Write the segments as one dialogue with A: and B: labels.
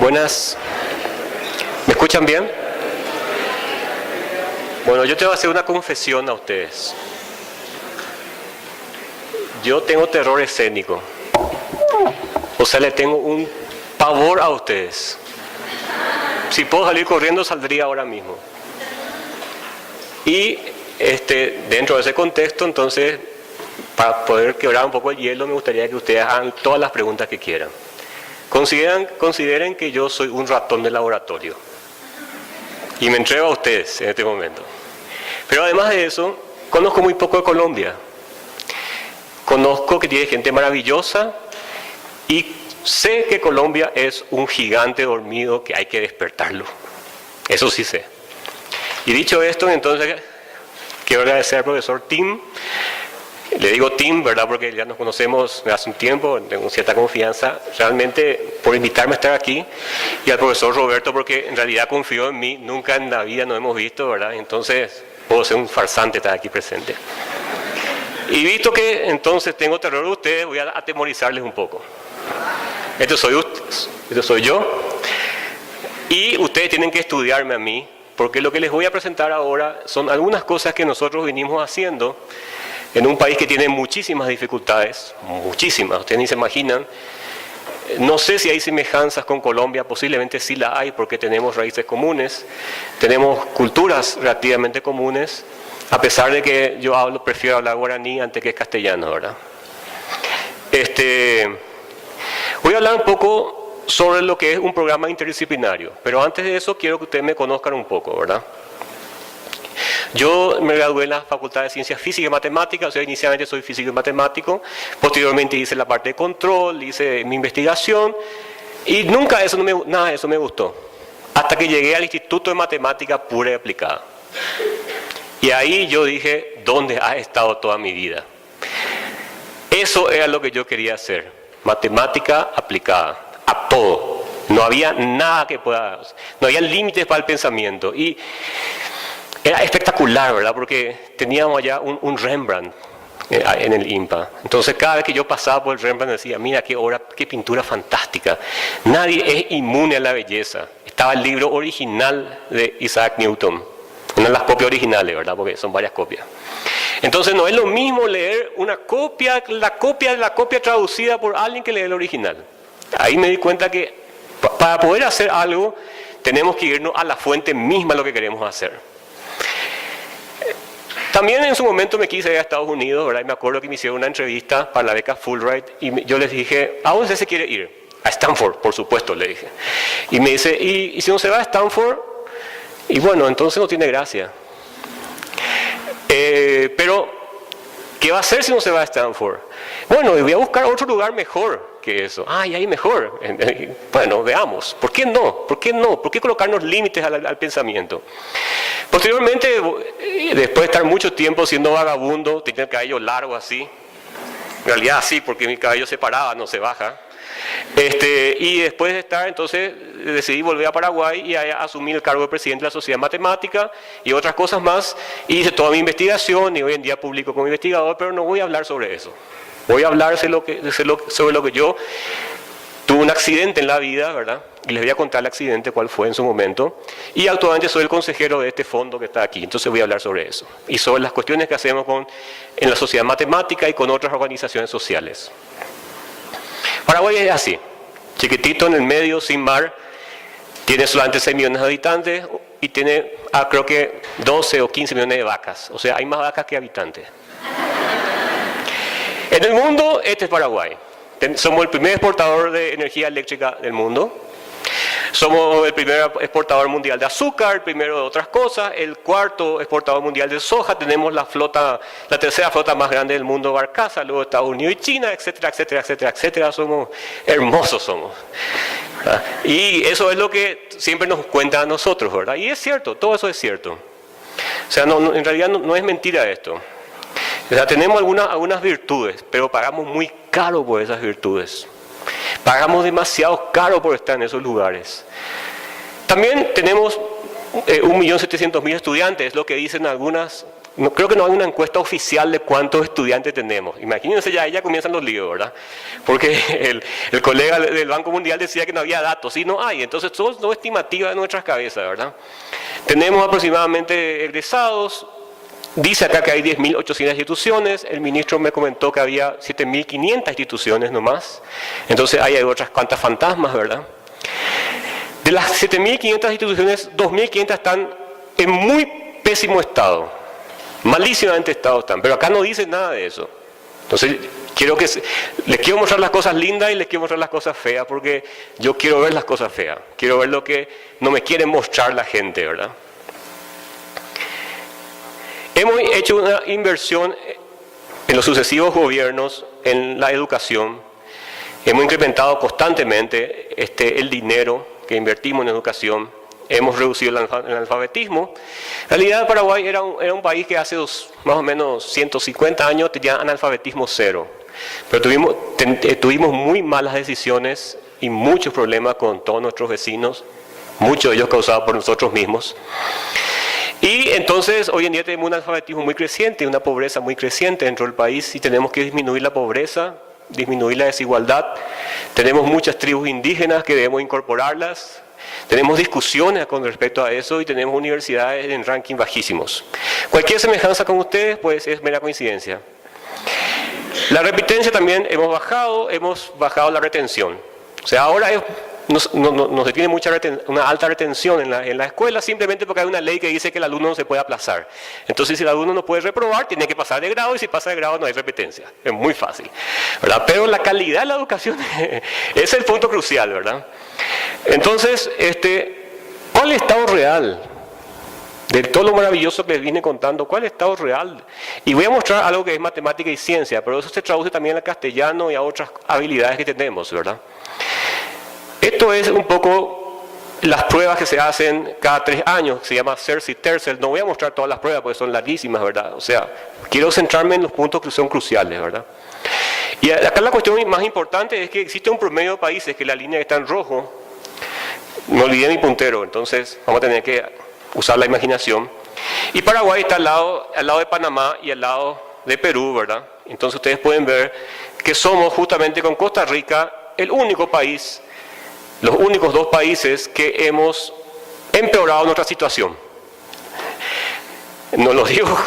A: Buenas. ¿Me escuchan bien? Bueno, yo te voy a hacer una confesión a ustedes. Yo tengo terror escénico. O sea, le tengo un pavor a ustedes. Si puedo salir corriendo, saldría ahora mismo. Y dentro de ese contexto, entonces, para poder quebrar un poco el hielo, me gustaría que ustedes hagan todas las preguntas que quieran. Consideren que yo soy un ratón de laboratorio. Y me entrego a ustedes en este momento. Pero además de eso, conozco muy poco de Colombia. Conozco que tiene gente maravillosa y sé que Colombia es un gigante dormido que hay que despertarlo. Eso sí sé. Y dicho esto, entonces, quiero agradecer al profesor Tim. Le digo Tim, ¿verdad? Porque ya nos conocemos hace un tiempo, tengo cierta confianza, realmente por invitarme a estar aquí, y al profesor Roberto porque en realidad confió en mí, nunca en la vida nos hemos visto, ¿verdad? Entonces puedo ser un farsante estar aquí presente. Y visto que entonces tengo terror de ustedes, voy a atemorizarles un poco. Esto soy yo, y ustedes tienen que estudiarme a mí, porque lo que les voy a presentar ahora son algunas cosas que nosotros vinimos haciendo en un país que tiene muchísimas dificultades, muchísimas, ustedes ni se imaginan. No sé si hay semejanzas con Colombia, posiblemente sí la hay porque tenemos raíces comunes, tenemos culturas relativamente comunes, a pesar de que yo prefiero hablar guaraní antes que castellano, ¿verdad? Voy a hablar un poco sobre lo que es un programa interdisciplinario, pero antes de eso quiero que ustedes me conozcan un poco, ¿verdad? Yo me gradué en la Facultad de Ciencias Físicas y Matemáticas, o sea, inicialmente soy físico y matemático, posteriormente hice la parte de control, hice mi investigación, y nunca nada de eso me gustó, hasta que llegué al Instituto de Matemática Pura y Aplicada. Y ahí yo dije, ¿dónde has estado toda mi vida? Eso era lo que yo quería hacer, matemática aplicada, a todo. No había nada que pueda, no había límites para el pensamiento. Y era espectacular, ¿verdad? Porque teníamos allá un Rembrandt en el IMPA. Entonces cada vez que yo pasaba por el Rembrandt decía, mira qué obra, qué pintura fantástica. Nadie es inmune a la belleza. Estaba el libro original de Isaac Newton. Una de las copias originales, ¿verdad? Porque son varias copias. Entonces no es lo mismo leer una copia, la copia de la copia traducida por alguien que leer el original. Ahí me di cuenta que para poder hacer algo tenemos que irnos a la fuente misma de lo que queremos hacer. También en su momento me quise ir a Estados Unidos, ¿verdad? Y me acuerdo que me hicieron una entrevista para la beca Fulbright y yo les dije, ¿a dónde se quiere ir? A Stanford, por supuesto, le dije. Y me dice, ¿y si no se va a Stanford? Y bueno, entonces no tiene gracia. Pero, ¿qué va a hacer si no se va a Stanford? Bueno, voy a buscar otro lugar mejor que eso. Y ahí mejor. Bueno, veamos. ¿Por qué no? ¿Por qué no? ¿Por qué colocarnos límites al pensamiento? Posteriormente, después de estar mucho tiempo siendo vagabundo, tenía el cabello largo así. En realidad así, porque mi cabello se paraba, no se baja. Y después de estar, entonces decidí volver a Paraguay y asumí el cargo de presidente de la Sociedad Matemática y otras cosas más. Hice toda mi investigación y hoy en día publico como investigador, pero no voy a hablar sobre eso. Voy a hablar sobre lo que yo tuve un accidente en la vida, ¿verdad? Y les voy a contar el accidente, cuál fue en su momento. Y actualmente soy el consejero de este fondo que está aquí, entonces voy a hablar sobre eso. Y sobre las cuestiones que hacemos en la Sociedad Matemática y con otras organizaciones sociales. Paraguay es así, chiquitito en el medio, sin mar, tiene solamente 6 millones de habitantes y tiene, creo que 12 o 15 millones de vacas, o sea, hay más vacas que habitantes. En el mundo, este es Paraguay. Somos el primer exportador de energía eléctrica del mundo. Somos el primer exportador mundial de azúcar, el primero de otras cosas, el cuarto exportador mundial de soja, tenemos la tercera flota más grande del mundo, Barcaza, luego Estados Unidos y China, etcétera, etcétera, etcétera, etcétera. Somos hermosos, somos. Y eso es lo que siempre nos cuentan a nosotros, ¿verdad? Y es cierto, todo eso es cierto. O sea, en realidad no es mentira esto. O sea, tenemos algunas virtudes, pero pagamos muy caro por esas virtudes. Pagamos demasiado caro por estar en esos lugares. También tenemos 1.700.000 estudiantes, es lo que dicen algunas creo que no hay una encuesta oficial de cuántos estudiantes tenemos. Imagínense, ya comienzan los líos, ¿verdad? Porque el colega del Banco Mundial decía que no había datos, y no hay. Entonces, todo es estimativa de nuestras cabezas, ¿verdad? Tenemos aproximadamente egresados. Dice acá que hay 10.800 instituciones. El ministro me comentó que había 7.500 instituciones nomás. Entonces, hay otras cuantas fantasmas, ¿verdad? De las 7.500 instituciones, 2.500 están en muy pésimo estado. Malísimamente estado están. Pero acá no dice nada de eso. Entonces, les quiero mostrar las cosas lindas y les quiero mostrar las cosas feas, porque yo quiero ver las cosas feas. Quiero ver lo que no me quiere mostrar la gente, ¿verdad? Hemos hecho una inversión en los sucesivos gobiernos en la educación. Hemos incrementado constantemente el dinero que invertimos en educación. Hemos reducido el analfabetismo. En realidad, Paraguay era un país que hace más o menos 150 años tenía analfabetismo cero. Pero tuvimos muy malas decisiones y muchos problemas con todos nuestros vecinos, muchos de ellos causados por nosotros mismos. Y entonces, hoy en día tenemos un analfabetismo muy creciente, una pobreza muy creciente dentro del país, y tenemos que disminuir la pobreza, disminuir la desigualdad. Tenemos muchas tribus indígenas que debemos incorporarlas. Tenemos discusiones con respecto a eso y tenemos universidades en ranking bajísimos. Cualquier semejanza con ustedes, pues, es mera coincidencia. La repitencia también hemos bajado la retención. O sea, ahora no se tiene una alta retención en la escuela, simplemente porque hay una ley que dice que el alumno no se puede aplazar. Entonces, si el alumno no puede reprobar, tiene que pasar de grado, y si pasa de grado no hay repitencia. Es muy fácil, ¿verdad? Pero la calidad de la educación es el punto crucial, ¿verdad? Entonces, ¿cuál es el estado real de todo lo maravilloso que les vine contando? ¿Cuál es el estado real? Y voy a mostrar algo que es matemática y ciencia, pero eso se traduce también al castellano y a otras habilidades que tenemos, ¿verdad? Esto es un poco las pruebas que se hacen cada 3 años, se llama CERS y TERCEL. No voy a mostrar todas las pruebas porque son larguísimas, ¿verdad? O sea, quiero centrarme en los puntos que son cruciales, ¿verdad? Y acá la cuestión más importante es que existe un promedio de países, que la línea está en rojo. No olvidé mi puntero, entonces vamos a tener que usar la imaginación. Y Paraguay está al lado de Panamá y al lado de Perú, ¿verdad? Entonces ustedes pueden ver que somos, justamente con Costa Rica, los únicos 2 países que hemos empeorado nuestra situación. No lo digo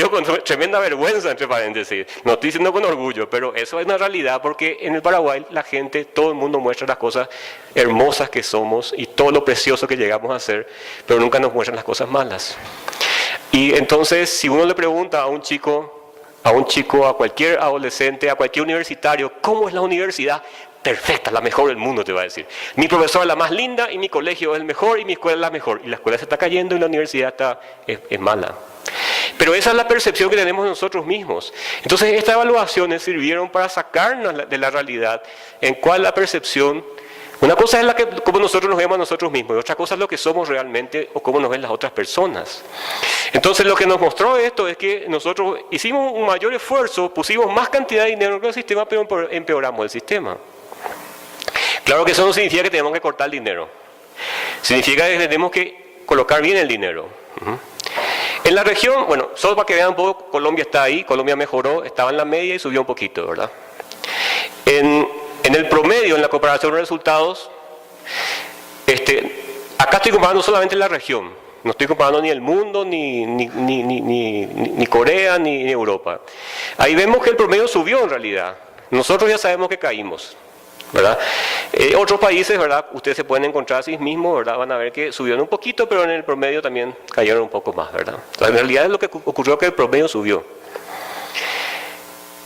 A: con tremenda vergüenza, entre paréntesis. No estoy diciendo con orgullo, pero eso es una realidad, porque en el Paraguay todo el mundo muestra las cosas hermosas que somos y todo lo precioso que llegamos a ser, pero nunca nos muestran las cosas malas. Y entonces, si uno le pregunta a un chico, a cualquier adolescente, a cualquier universitario, ¿cómo es la universidad? Perfecta, la mejor del mundo, te va a decir. Mi profesora es la más linda, y mi colegio es el mejor, y mi escuela es la mejor. Y la escuela se está cayendo y la universidad es mala. Pero esa es la percepción que tenemos nosotros mismos. Entonces, estas evaluaciones sirvieron para sacarnos de la realidad en cuál la percepción. Una cosa es cómo nosotros nos vemos a nosotros mismos, y otra cosa es lo que somos realmente o cómo nos ven las otras personas. Entonces, lo que nos mostró esto es que nosotros hicimos un mayor esfuerzo, pusimos más cantidad de dinero en el sistema, pero empeoramos el sistema. Claro que eso no significa que tenemos que cortar el dinero. Significa que tenemos que colocar bien el dinero. En la región, bueno, solo para que vean un poco, Colombia está ahí, Colombia mejoró, estaba en la media y subió un poquito, ¿verdad? En el promedio, en la comparación de resultados, acá estoy comparando solamente la región. No estoy comparando ni el mundo, ni Corea, ni Europa. Ahí vemos que el promedio subió en realidad. Nosotros ya sabemos que caímos, ¿verdad? Otros países, ¿verdad? Ustedes se pueden encontrar a sí mismos, ¿verdad? Van a ver que subieron un poquito, pero en el promedio también cayeron un poco más, ¿verdad? Entonces, en realidad es lo que ocurrió, que el promedio subió.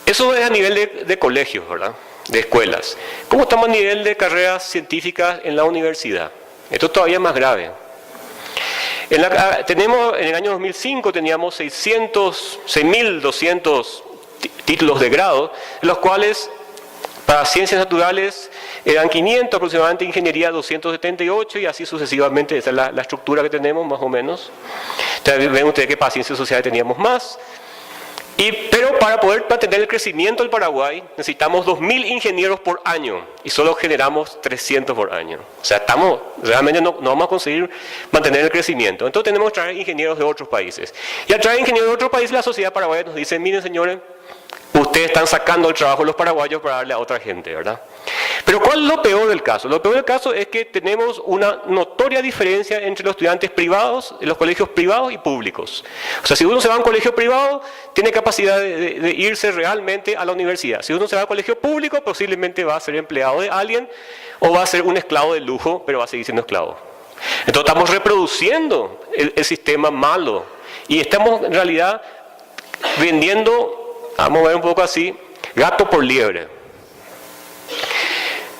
A: Eso es a nivel de colegios, ¿verdad? De escuelas. ¿Cómo estamos a nivel de carreras científicas en la universidad? Esto es todavía más grave. En el año 2005 teníamos 6.200 títulos de grado, los cuales para ciencias naturales eran 500, aproximadamente ingeniería 278, y así sucesivamente. Esa es la estructura que tenemos, más o menos. Entonces, ven ustedes que para ciencias sociales teníamos más. Pero para poder mantener el crecimiento del Paraguay necesitamos 2.000 ingenieros por año y solo generamos 300 por año. O sea, realmente no vamos a conseguir mantener el crecimiento. Entonces tenemos que traer ingenieros de otros países. Y al traer ingenieros de otros países, la sociedad paraguaya nos dice, miren señores, ustedes están sacando el trabajo de los paraguayos para darle a otra gente, ¿verdad? Pero ¿cuál es lo peor del caso? Lo peor del caso es que tenemos una notoria diferencia entre los estudiantes privados, los colegios privados y públicos. O sea, si uno se va a un colegio privado, tiene capacidad de irse realmente a la universidad. Si uno se va a un colegio público, posiblemente va a ser empleado de alguien o va a ser un esclavo de lujo, pero va a seguir siendo esclavo. Entonces estamos reproduciendo el sistema malo y estamos en realidad vendiendo, vamos a ver un poco así, gato por liebre.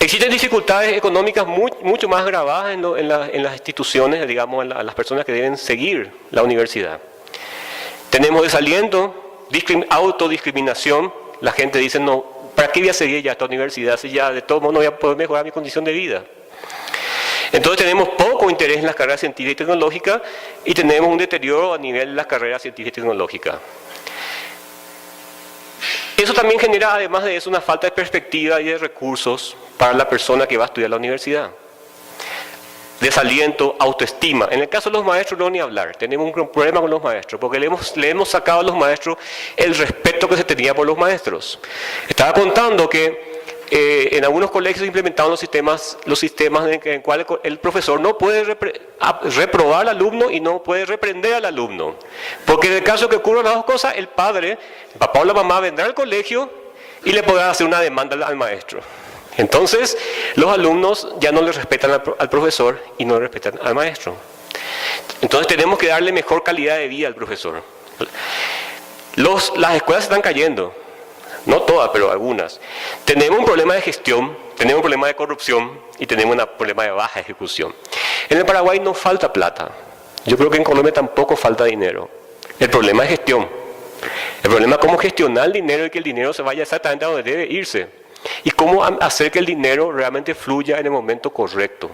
A: Existen dificultades económicas mucho más gravadas en las instituciones, digamos, a las personas que deben seguir la universidad. Tenemos desaliento, autodiscriminación. La gente dice, no, ¿para qué voy a seguir ya esta universidad si ya de todo modo no voy a poder mejorar mi condición de vida? Entonces tenemos poco interés en las carreras científicas y tecnológicas y tenemos un deterioro a nivel de las carreras científicas y tecnológicas. Eso también genera, además de eso, una falta de perspectiva y de recursos para la persona que va a estudiar la universidad. Desaliento, autoestima. En el caso de los maestros no ni hablar. Tenemos un problema con los maestros porque le hemos sacado a los maestros el respeto que se tenía por los maestros. Estaba contando que en algunos colegios se implementaron los sistemas en el cual el profesor no puede reprobar al alumno y no puede reprender al alumno. Porque en el caso que ocurran las dos cosas, el papá o la mamá vendrá al colegio y le podrá hacer una demanda al maestro. Entonces, los alumnos ya no le respetan al profesor y no le respetan al maestro. Entonces tenemos que darle mejor calidad de vida al profesor. Las escuelas están cayendo. No todas, pero algunas. Tenemos un problema de gestión, tenemos un problema de corrupción y tenemos un problema de baja ejecución. En el Paraguay no falta plata. Yo creo que en Colombia tampoco falta dinero. El problema es gestión. El problema es cómo gestionar el dinero y que el dinero se vaya exactamente a donde debe irse. Y cómo hacer que el dinero realmente fluya en el momento correcto.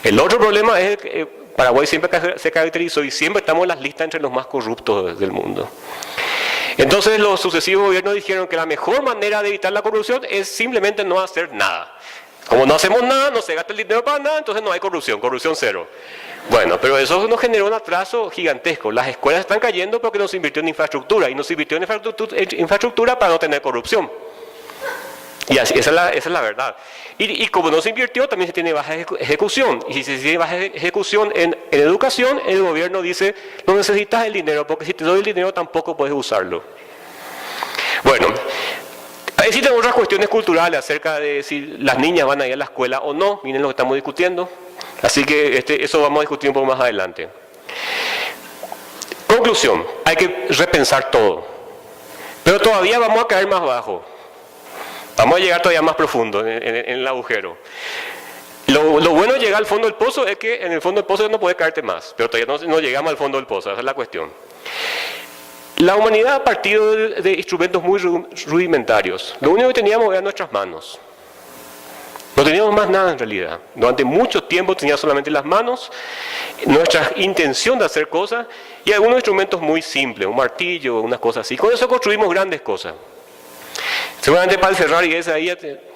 A: El otro problema es que Paraguay siempre se caracterizó y siempre estamos en las listas entre los más corruptos del mundo. Entonces los sucesivos gobiernos dijeron que la mejor manera de evitar la corrupción es simplemente no hacer nada. Como no hacemos nada, no se gasta el dinero para nada, entonces no hay corrupción cero. Bueno, pero eso nos generó un atraso gigantesco. Las escuelas están cayendo porque no se invirtió en infraestructura y no se invirtió en infraestructura para no tener corrupción. Y así, esa es la verdad. Y como no se invirtió, también se tiene baja ejecución. Y si se tiene baja ejecución en educación, el gobierno dice, no necesitas el dinero, porque si te doy el dinero tampoco puedes usarlo. Bueno, existen otras cuestiones culturales acerca de si las niñas van a ir a la escuela o no. Miren lo que estamos discutiendo. Así que eso vamos a discutir un poco más adelante. Conclusión, hay que repensar todo. Pero todavía vamos a caer más bajo. Vamos a llegar todavía más profundo en el agujero. Lo bueno de llegar al fondo del pozo es que en el fondo del pozo no puede caerte más, pero todavía no llegamos al fondo del pozo, esa es la cuestión. La humanidad ha partido de instrumentos muy rudimentarios. Lo único que teníamos eran nuestras manos. No teníamos más nada en realidad. Durante mucho tiempo teníamos solamente las manos, nuestra intención de hacer cosas y algunos instrumentos muy simples, un martillo, unas cosas así. Con eso construimos grandes cosas. Seguramente para el Ferrari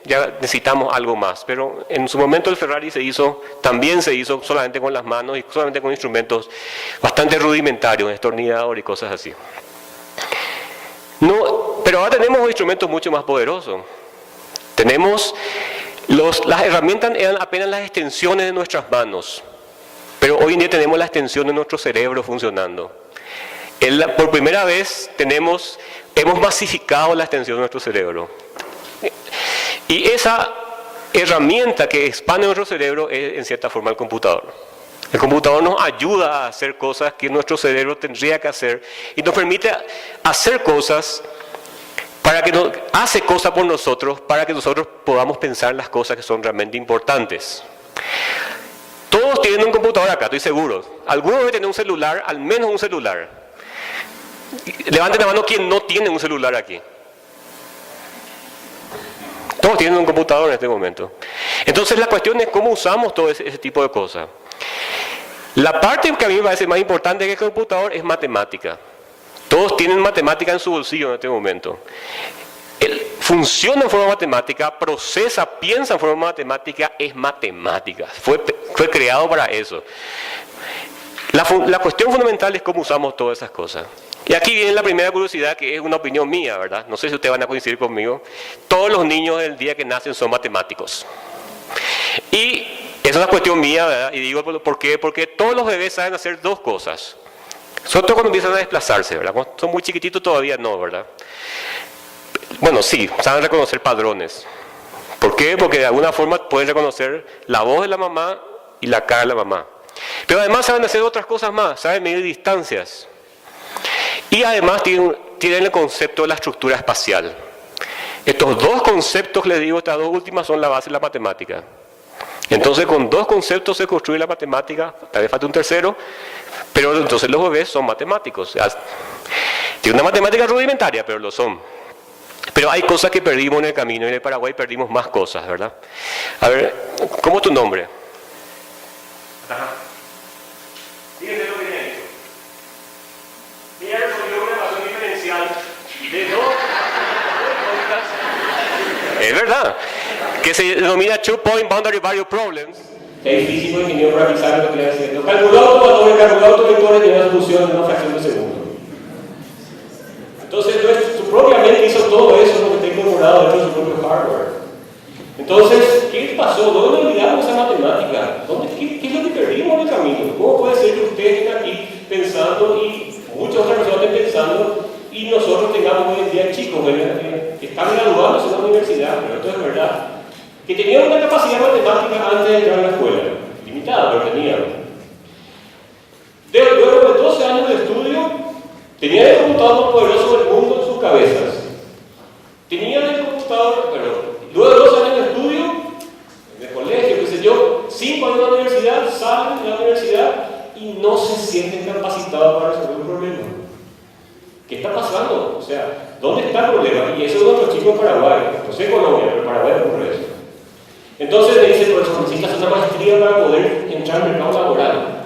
A: ya necesitamos algo más, pero en su momento el Ferrari también se hizo solamente con las manos y solamente con instrumentos bastante rudimentarios, destornillador y cosas así. Pero ahora tenemos instrumentos mucho más poderosos. Las herramientas eran apenas las extensiones de nuestras manos, pero hoy en día tenemos la extensión de nuestro cerebro funcionando. Por primera vez hemos masificado la extensión de nuestro cerebro. Y esa herramienta que expande nuestro cerebro es en cierta forma el computador. El computador nos ayuda a hacer cosas que nuestro cerebro tendría que hacer y nos permite hacer cosas hace cosas por nosotros para que nosotros podamos pensar en las cosas que son realmente importantes. Todos tienen un computador acá, estoy seguro. Algunos deben tener un celular, al menos un celular. Levanten la mano quien no tiene un celular aquí. Todos tienen un computador en este momento. Entonces la cuestión es cómo usamos todo ese tipo de cosas. La parte que a mí me parece más importante que el computador es matemática. Todos tienen matemática en su bolsillo en este momento. Él funciona en forma matemática, procesa, piensa en forma matemática, es matemática. Fue creado para eso. La cuestión fundamental es cómo usamos todas esas cosas. Y aquí viene la primera curiosidad, que es una opinión mía, ¿verdad? No sé si ustedes van a coincidir conmigo. Todos los niños del día que nacen son matemáticos. Y es una cuestión mía, ¿verdad? Y digo, ¿por qué? Porque todos los bebés saben hacer dos cosas. Sobre todo cuando empiezan a desplazarse, ¿verdad? Cuando son muy chiquititos todavía no, ¿verdad? Bueno, sí, saben reconocer padrones. ¿Por qué? Porque de alguna forma pueden reconocer la voz de la mamá y la cara de la mamá. Pero además saben hacer otras cosas más, saben medir distancias. Y además tienen el concepto de la estructura espacial. Estos dos conceptos, les digo, estas dos últimas son la base de la matemática. Entonces, con dos conceptos se construye la matemática, tal vez falta un tercero, pero entonces los bebés son matemáticos. Tienen una matemática rudimentaria, pero lo son. Pero hay cosas que perdimos en el camino, y en el Paraguay perdimos más cosas, ¿verdad? A ver, ¿cómo es tu nombre? Ajá. Fíjense lo que viene hecho. Mira, resolvió una ecuación diferencial de dos cosas. Es verdad. Que se denomina Two Point Boundary Value Problems. Que hay físico ingeniero para avisar lo que le haciendo. Calculó autovectores de una solución en una fracción de segundo. Entonces, su propia mente hizo todo eso, lo que está incorporado dentro de su propio hardware. Entonces, ¿qué pasó? ¿Dónde olvidamos esa matemática? ¿Qué es lo que perdimos en el camino? ¿Cómo puede ser que ustedes estén aquí pensando y muchas otras personas estén pensando y nosotros tengamos hoy en día chicos que están graduándose en la universidad, pero esto es verdad, que tenían una capacidad matemática antes de entrar a la escuela? Limitada, pero tenían. Luego de 12 años de estudio, tenían el computador más poderoso del mundo en sus cabezas. Tenían el computador, luego de 2 años de estudio, en el colegio, qué sé yo, 5 años de la universidad, salen de la universidad y no se sienten capacitados para resolver un problema. ¿Qué está pasando? O sea, ¿dónde está el problema? Y eso es nuestro chico en Paraguay. No sé Colombia, pero en Paraguay ocurre eso. Entonces me dice, profesor, necesitas una maestría para poder entrar al mercado laboral.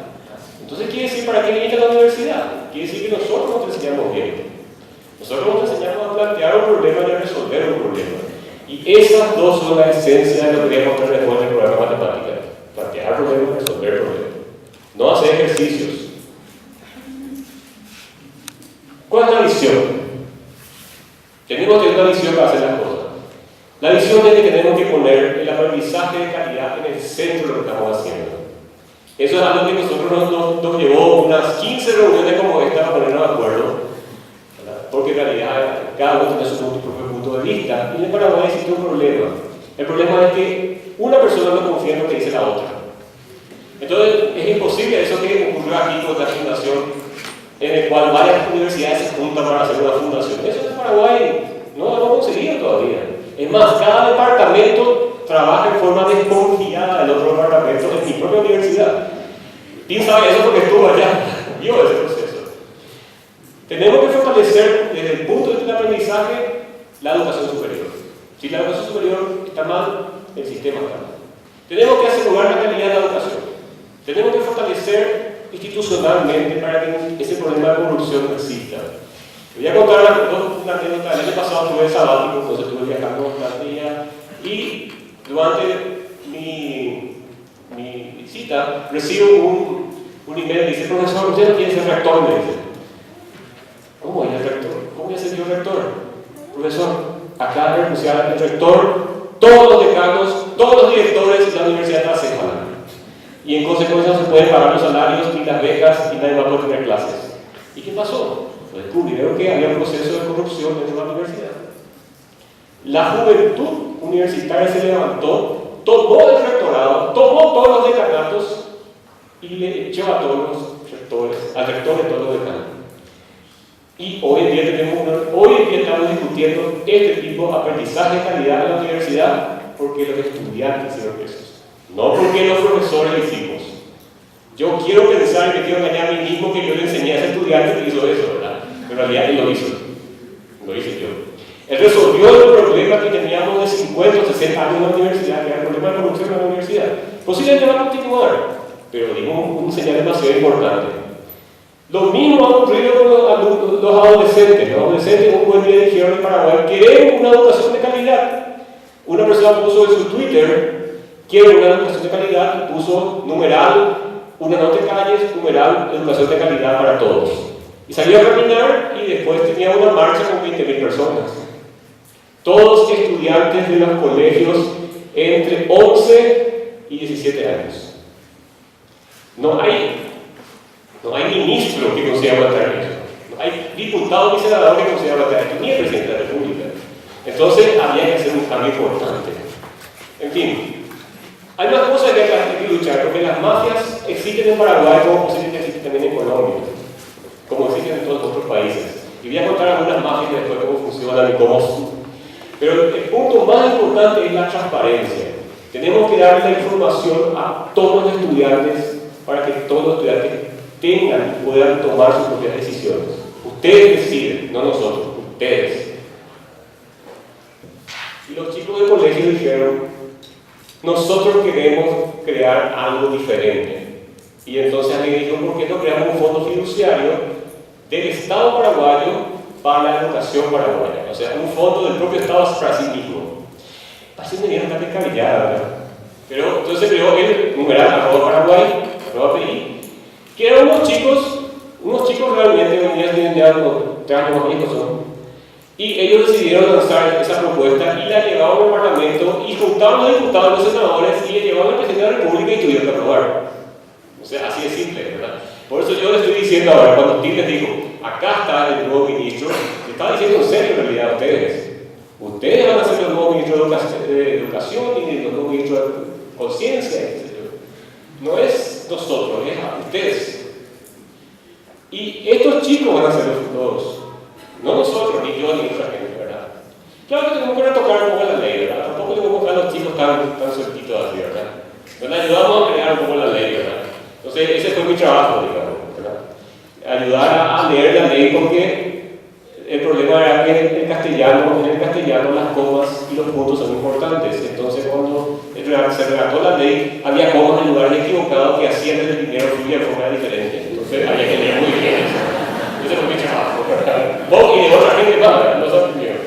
A: Entonces, ¿quiere decir para qué viniste a la universidad? Quiere decir que nosotros no te enseñamos bien. Nosotros nos enseñamos a plantear un problema y a resolver un problema. Y esas dos son la esencia de lo que queríamos tener después del programa de matemática. Plantear problemas, resolver problemas. No hacer ejercicios. ¿Cuál es la visión? Tenemos que tener una visión para hacer las cosas. La visión es que tenemos que poner el aprendizaje de calidad en el centro de lo que estamos haciendo. Eso es algo que nosotros nos llevó unas 15 reuniones como esta para ponernos de acuerdo, ¿verdad? Porque en realidad cada uno tiene su propio punto de vista. Y en el Paraguay existe un problema. El problema es que una persona no confía en lo que dice la otra. Entonces es imposible eso que ocurrió aquí con la fundación, en el cual varias universidades se juntan para hacer una fundación. Eso en Paraguay no lo hemos conseguido todavía. Es más, cada departamento trabaja en forma desconfiada del otro departamento en mi propia universidad. ¿Quién sabe eso porque estuvo allá? Vio ese proceso. Tenemos que fortalecer desde el punto de vista del aprendizaje la educación superior. Si la educación superior está mal, el sistema está mal. Tenemos que asegurar la calidad de la educación. Tenemos que fortalecer institucionalmente para que ese problema de corrupción no exista. Voy a contar una anécdota. El año pasado estuve en sabático, entonces estuve viajando bastante ya, y durante mi visita recibo un email que dice: profesor, usted no quiere ser rector, me dice. ¿Cómo es el rector? ¿Cómo voy a ser yo rector? Profesor, acá renunciar el rector, todos los decanos, todos los directores de la universidad trascendan. Y en consecuencia no se pueden pagar los salarios ni las becas y nadie va a poder tener clases. ¿Y qué pasó? Pues descubrieron que había un proceso de corrupción dentro de la universidad. La juventud universitaria se levantó, tomó el rectorado, tomó todos los decanatos y le echó a todos los rectores, al rector de todos los decanos. Y hoy en día estamos discutiendo este tipo de aprendizaje de calidad en la universidad porque los estudiantes hicieron eso. No porque los profesores lo hicimos. Yo quiero pensar y me quiero engañar a mí mismo que yo le enseñé a ese estudiante que hizo eso, ¿verdad? Pero en realidad él lo hizo. Lo hice yo. Él resolvió el problema que teníamos de 50 o 60 años en la universidad, que era el problema de corrupción en la universidad. Posiblemente va a continuar, pero dimos un señal demasiado importante. Lo mismo ha ocurrido con los los adolescentes. Los adolescentes un buen día dijeron en Paraguay, queremos una educación de calidad. Una persona puso en su Twitter, quiero una educación de calidad, y puso numeral, una no te calles, numeral, educación de calidad para todos. Y salió a caminar y después tenía una marcha con 20.000 personas. Todos estudiantes de los colegios entre 11 y 17 años. No hay ministro que consiga aguantar eso. No hay diputado ni senador que consiga aguantar esto, ni el presidente de la República. Entonces había que hacer un cambio importante. En fin, hay más cosas que hay que luchar, porque las mafias existen en Paraguay como posiblemente existen también en Colombia, como existen en todos los otros países. Y voy a contar algunas mafias después cómo funcionan y cómo. Pero el punto más importante es la transparencia. Tenemos que darle la información a todos los estudiantes para que todos los estudiantes tengan y puedan tomar sus propias decisiones. Ustedes deciden, no nosotros, ustedes. Y los chicos del colegio dijeron, nosotros queremos crear algo diferente. Y entonces alguien dijo, ¿por qué no creamos un fondo fiduciario del Estado paraguayo para la educación paraguaya? O sea, un fondo del propio Estado para sí mismo. Así me dieron bastante cabellada, ¿verdad? Pero entonces creó el numeral @Paraguay, @PI, que eran unos chicos realmente, hoy día tienen ya como 3 años más viejos, ¿no? Y ellos decidieron lanzar esa propuesta y la llevaron al Parlamento y juntaron a los diputados, los senadores y le llevaron al presidente de la República y tuvieron que aprobar. O sea, así de simple, ¿verdad? Por eso yo le estoy diciendo ahora, cuando Tim les dijo, acá está el nuevo ministro, le estaba diciendo en serio en realidad a ustedes. Ustedes van a ser los nuevos ministros de educación y los nuevos ministros de conciencia, etc. No es nosotros, es a ustedes. Y estos chicos van a ser los futuros. No nosotros, ni yo, ni otra gente, ¿verdad? Claro que tenemos que retocar un poco la ley, ¿verdad? Tampoco tenemos que dejar a los chicos tan sueltitos así, ¿verdad? Nos ayudamos a crear un poco la ley, ¿verdad? Entonces, ese fue mi trabajo, digamos, ¿verdad? Ayudar a leer la ley, porque el problema era que en el castellano las comas y los puntos son importantes. Entonces, cuando se redactó la ley, había comas en lugares equivocados que hacían que el dinero fluya de forma diferente. Entonces, había que leer muy bien eso. Ese fue mi trabajo, ¿verdad? Vos y de otra gente más, ¿verdad? No son míos.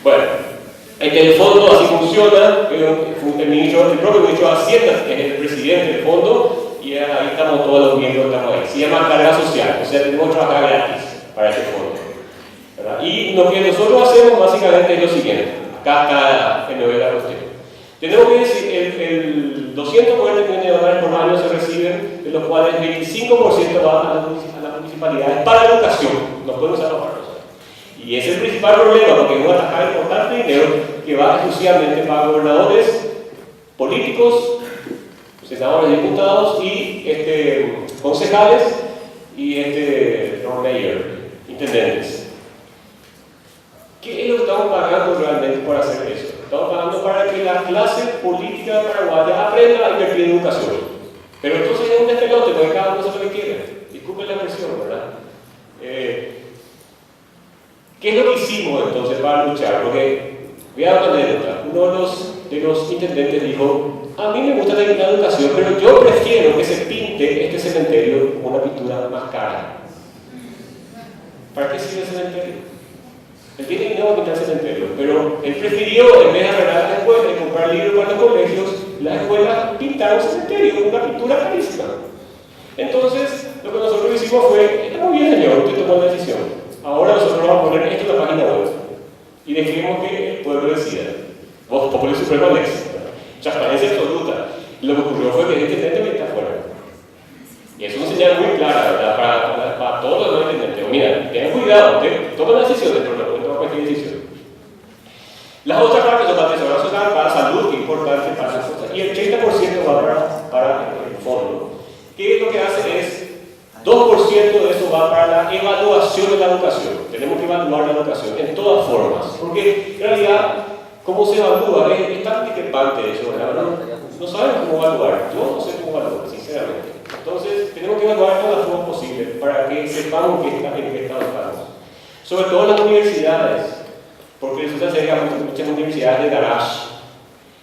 A: Bueno, en el fondo así funciona. El propio ministro de Hacienda es el presidente del fondo y ahí estamos todos los miembros, estamos ahí. Se llama carga social, o sea, tenemos que trabajar gratis para este fondo, ¿verdad? Y lo que nosotros hacemos básicamente es lo siguiente. Acá está el nivel de la cuestión. Tenemos que decir, el 240 millones de dólares por año se reciben, de los cuales el 25% va a las municipalidades para educación. No podemos usar los barrios. Y ese es el principal problema, porque es una tajada importante de dinero que va exclusivamente para gobernadores, políticos, senadores, diputados y concejales y mayor, intendentes. ¿Qué es lo que estamos pagando realmente por hacer eso? Estamos pagando para que la clase política paraguaya aprenda a invertir en educación. Pero entonces es un despelote, porque cada uno hace lo que quiere. Disculpen la expresión, ¿verdad? ¿Qué es lo que hicimos entonces para luchar? Porque, voy a dar una anécdota. Uno de los intendentes dijo, a mí me gusta la educación, pero yo prefiero que se pinte este cementerio con una pintura más cara. ¿Para qué sirve el cementerio? Él tiene dinero para pintar el cementerio, pero él prefirió, en vez de arreglar la escuela y comprar libros para los colegios, la escuela pintar un cementerio con una pintura carísima. Entonces, lo que nosotros hicimos fue, está muy bien señor, usted tomó la decisión. Ahora nosotros vamos a poner esto en la página web y dejemos que el pueblo decida. Vos, Populi Supremo Lex, transparencia absoluta. Y lo que ocurrió fue que este intendente está fuera. Y es una señal muy clara, ¿verdad? Para todos los intendentes. Mira, tengan cuidado, tomen las decisiones, pero no tomen cualquier decisión. Las otras partes son para salud, que es importante para las cosas, y el 30% va para el fondo. ¿Qué es lo que hace? Es 2% de eso va para la evaluación de la educación. Tenemos que evaluar la educación en todas formas, porque en realidad, ¿cómo se evalúa? Es tan discrepante eso, ¿verdad? No sabemos cómo evaluar. Yo no sé cómo evaluar, sinceramente. Entonces, tenemos que evaluar de todas las formas posibles para que sepamos en qué estado estamos. Sobre todo en las universidades, porque resulta ser que hay muchas universidades de garage.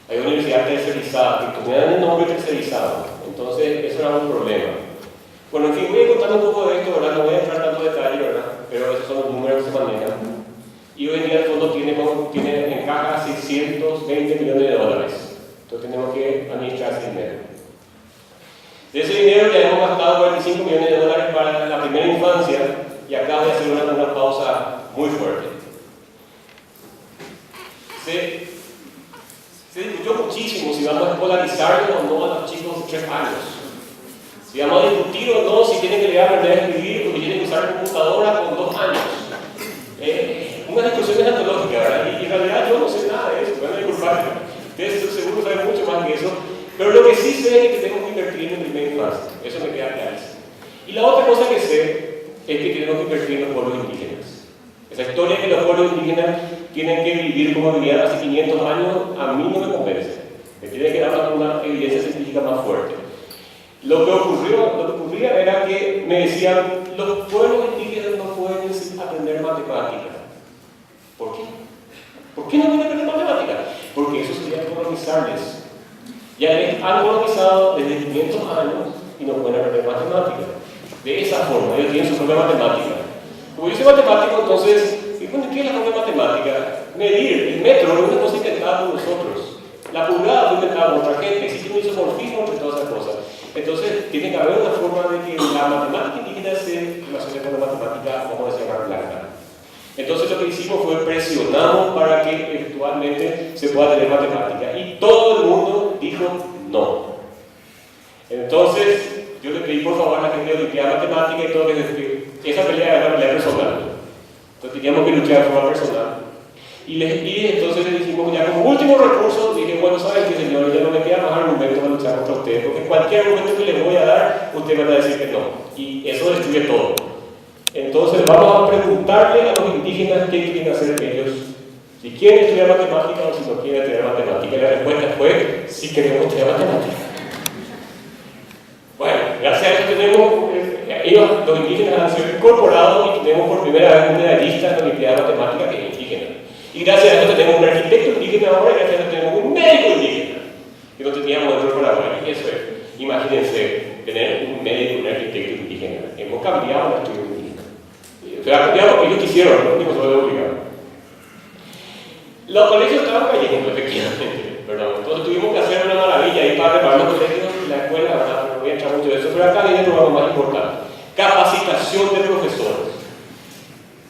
A: Hay universidades tercerizadas, que dan el nombre tercerizado. Entonces, eso era un problema. Bueno, en fin, voy a contar un poco de esto, ¿verdad? No voy a entrar en tanto detalle, ¿verdad? Pero administrar ese dinero. De ese dinero ya hemos gastado $45 millones para la primera infancia y acá voy a hacer una pausa muy fuerte. Se discutió muchísimo si vamos a escolarizarlos o no a los chicos de 3 años. Si vamos a discutir o no si tienen que llegar a aprender a escribir o si tienen que usar computadora con 2 años. Una discusión antológica, ¿verdad? Y en realidad yo no sé nada de eso, van a disculparme. Ustedes seguro saben mucho más que eso. Pero lo que sí sé es que tenemos que invertir en el primera infancia. Eso me queda clarísimo. Y la otra cosa que sé es que tenemos que invertir en los pueblos indígenas. Esa historia que los pueblos indígenas tienen que vivir como vivían hace 500 años, a mí no me convence. Me tiene que dar una evidencia científica más fuerte. Lo que ocurría era que me decían, los pueblos indígenas no pueden aprender matemáticas. ¿Por qué? ¿Por qué no pueden aprender matemáticas? Porque eso sería colonizarles. Ya les han colonizado desde 500 años y no pueden aprender matemáticas. De esa forma, ellos tienen su propia matemática. Como yo soy matemático, entonces, ¿qué es la propia matemática? Medir, el metro es una cosa inventada por nosotros. La pulgada fue inventada por otra gente, existe un isomorfismo entre todas esas cosas. Entonces, tiene que haber una forma de que la matemática indígena se relacione con la matemática, vamos a decir, blanca. Entonces, lo que hicimos fue presionamos para que eventualmente se pueda tener matemática. Y todo el mundo dijo no. Entonces, yo le pedí por favor a la gente de Olimpiada Matemática y todo que esa pelea era una pelea personal. Entonces, teníamos que luchar de forma personal. Y entonces le dijimos ya como último recurso, dije, bueno, ¿saben qué, señores? Ya no me queda más argumento para luchar contra ustedes, porque cualquier argumento que les voy a dar, ustedes van a decir que no. Y eso destruye todo. Entonces vamos a preguntarle a los indígenas qué quieren hacer ellos. Si quieren estudiar matemática o si no quieren estudiar matemática. Y la respuesta fue, sí queremos estudiar matemática. Bueno, gracias a eso tenemos, ellos, los indígenas han sido incorporados y tenemos por primera vez una medallista en la Olimpiada de Matemática que es indígena. Y gracias a eso tenemos un arquitecto indígena ahora y gracias a eso tenemos un médico indígena, que no teníamos dentro de Paraguay. Y eso es, imagínense, tener un médico y un arquitecto indígena. Hemos cambiado la estudio indígena. Se ha cambiado porque ellos quisieron, no digo solo de obligado. Los colegios estaban cayendo, efectivamente, perdón. Entonces tuvimos que hacer una maravilla ahí para preparar los colegios y la escuela, ¿verdad? No voy a echar mucho de eso, pero acá viene el programa más importante: capacitación de profesores.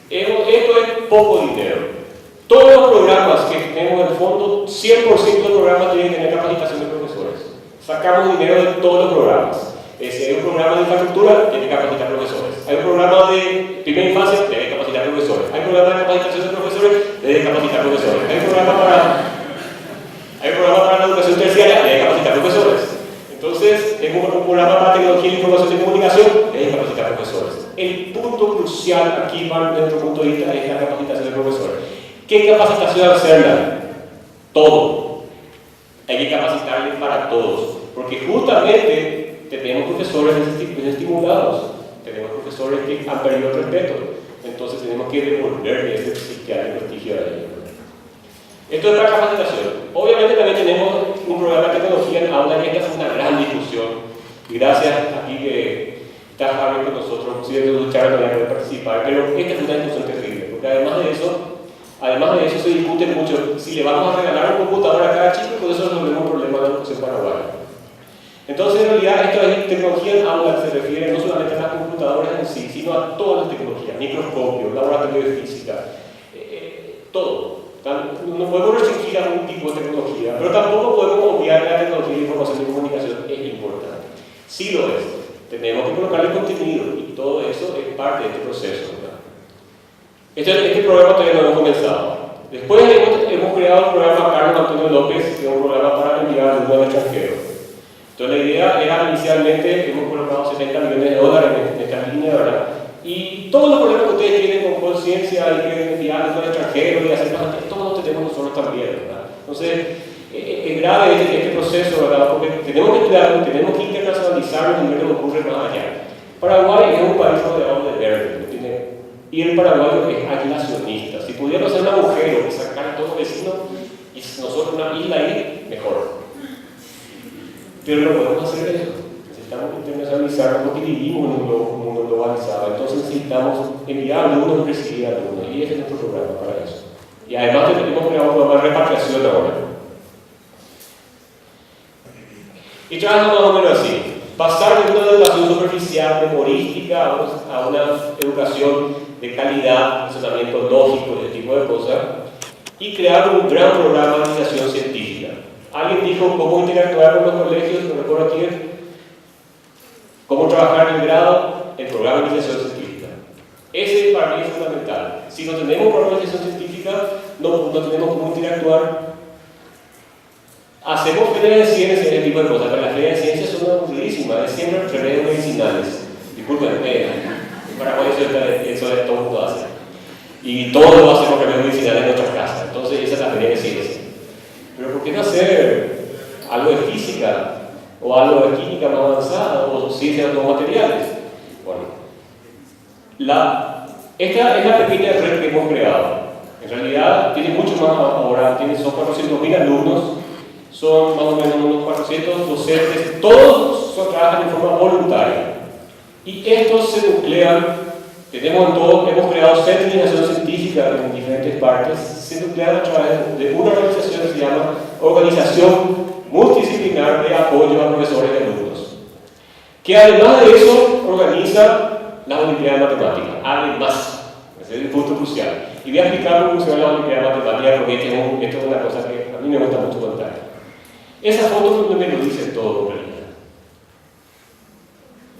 A: Esto es poco dinero. Todos los programas que tenemos en el fondo, 100% de los programas tienen que tener capacitación de profesores. Sacamos dinero de todos los programas. Si hay un programa de infraestructura, tiene que capacitar profesores. Hay un programa de primera infancia, debe capacitar profesores. Hay un programa de capacitación de profesores, debe capacitar profesores. Hay un programa para la educación terciaria, debe capacitar profesores. Entonces, tengo un programa para tecnología de información y comunicación, debe capacitar profesores. El punto crucial aquí, para nuestro punto de vista, es la capacitación de profesores. ¿Qué capacitación hacerla? Todo. Hay que capacitarles para todos. Porque justamente tenemos profesores desestimulados, tenemos profesores que han perdido el respeto. Entonces tenemos que devolverle ese prestigio a ellos. Esto es para capacitación. Obviamente también tenemos un programa de tecnología en aula, y esta es una gran discusión. Y gracias aquí que está Javier con nosotros, si de luchar no voy a poder participar, pero esta es una discusión terrible, porque además de eso se discute mucho si le vamos a regalar un computador a cada chico, y con eso resolvemos un problema de educación paraguaya. Entonces, en realidad, esto es tecnología en aula, se refiere no solamente a las computadoras en sí, sino a todas las tecnologías, microscopios, laboratorio de física, todo. No podemos restringir a un tipo de tecnología, pero tampoco podemos obviar la tecnología de información y comunicación, es importante. Sí lo es. Tenemos que colocarle contenido y todo eso es parte de este proceso, ¿verdad? Este programa todavía no lo hemos comenzado. Después hemos creado el programa Carlos Antonio López, que es un programa para enviar alumnos al extranjero. Entonces la idea era inicialmente, hemos colocado $70 millones en esta línea, ¿verdad? Y todos los problemas que ustedes tienen con conciencia y que enviar al extranjero y hacer cosas, todos los tenemos nosotros también, ¿verdad? Entonces, es grave este proceso, ¿verdad? Porque tenemos que estudiar, tenemos que internacionalizarnos y ver lo que ocurre más allá. Paraguay es un país rodeado de verde, ¿no? Y el paraguayo es aislacionista. Si pudiéramos ser un agujero y sacar a todos los vecinos y nosotros una isla ahí, mejor. Pero no podemos hacer eso. Necesitamos internacionalizarnos porque vivimos en un mundo globalizado. Entonces necesitamos enviar alumnos y recibir alumnos. Y ese es nuestro programa para eso. Y además tenemos creado un programa de repatriación ahora. Y trabaja más o menos así. Pasar de una educación superficial, memorística, a una educación de calidad, razonamiento lógico, ese tipo de cosas, y crear un gran programa de iniciación científica. Alguien dijo cómo interactuar con los colegios, no recuerdo quién, cómo trabajar en el grado, el programa de iniciación científica. Ese para mí es fundamental. Si no tenemos programa de iniciación científica, no tenemos cómo interactuar. Hacemos ferias de ciencias y ese tipo de cosas, pero las ferias de ciencias son aburridísimas, es siempre remedios medicinales. Disculpen, en Paraguay eso es todo el mundo hace. Y todos lo hacemos remedios medicinales en nuestras casas, entonces esa es la feria de ciencias. Pero ¿por qué no hacer algo de física, o algo de química más avanzada, o ciencias de los materiales? Bueno, esta es la pequeña red que hemos creado. En realidad tiene mucho más ahora, son 400.000 alumnos, son más o menos unos 400 docentes, todos trabajan de forma voluntaria. Y estos se nuclean, hemos creado centros de innovación científica en diferentes partes, se nuclean a través de una organización que se llama Organización Multidisciplinar de Apoyo a Profesores y Alumnos, que además de eso organiza las Olimpiadas de Matemáticas. Además, ese es el punto crucial. Y voy a explicar cómo funciona la Olimpiada de Matemáticas porque esto es una cosa que a mí me gusta mucho contar. Esa foto me lo dice todo en realidad.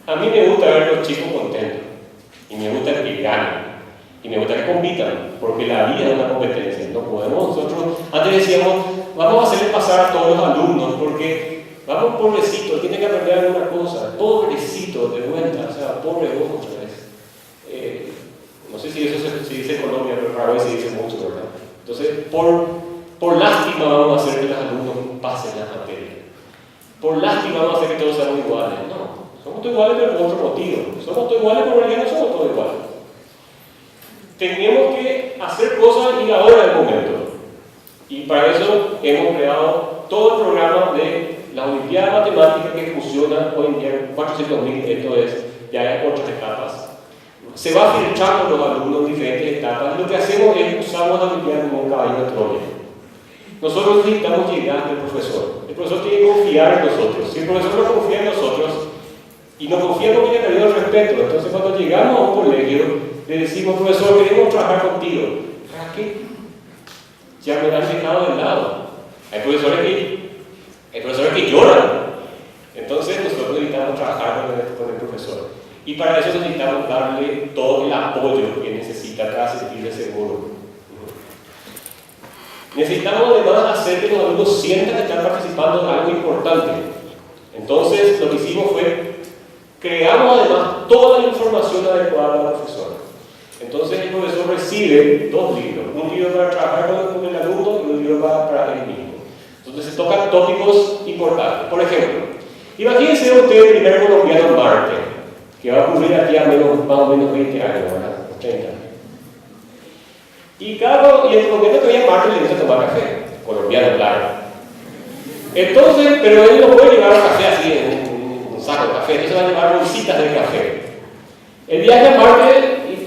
A: A mí me gusta ver a los chicos contentos, y me gusta que ganen, y me gusta que compitan, porque la vida es una competencia. No podemos nosotros, antes decíamos, vamos a hacerle pasar a todos los alumnos, porque vamos, pobrecito, tiene que aprender alguna cosa, pobrecito, de vuelta, o sea, pobre vos otra vez. No sé si eso se dice en Colombia, pero en Paraguay se dice mucho, ¿verdad? Entonces, por lástima vamos a hacer que los alumnos pasen la materia. Por lástima vamos a hacer que todos seamos iguales. No, somos todos iguales pero por otro motivo. Somos todos iguales pero en realidad no somos todos iguales. Tenemos que hacer cosas y ahora es el momento. Y para eso hemos creado todo el programa de la Olimpiada de Matemáticas que funciona hoy en día en 400.000, esto es, ya en 8 etapas. Se va filtrando los alumnos en diferentes etapas y lo que hacemos es usamos la Olimpiada como un caballo de Troya. Nosotros necesitamos llegar del profesor. El profesor tiene que confiar en nosotros. Si el profesor no confía en nosotros y no confía porque tiene perdido el respeto, entonces cuando llegamos a un colegio le decimos, profesor, queremos trabajar contigo. ¿Para qué? Ya me han dejado de lado. Hay profesores que lloran. Entonces nosotros necesitamos trabajar con el profesor. Y para eso necesitamos darle todo el apoyo que necesita para sentirse seguro. Necesitamos además hacer que los alumnos sientan que están participando en algo importante. Entonces lo que hicimos fue, creamos además toda la información adecuada al profesor. Entonces el profesor recibe 2 libros, un libro para trabajar con el alumno y un libro para él mismo. Entonces se tocan tópicos importantes. Por ejemplo, imagínense usted el primer colombiano en Marte, que va a ocurrir aquí a más o menos 20 años, ¿verdad? 30 años. Y el colombiano que viene a Marte le gusta tomar café, colombiano, claro. Entonces, pero él no puede llevar café así en un saco de café, entonces va a llevar bolsitas de café. Él viaja a Marte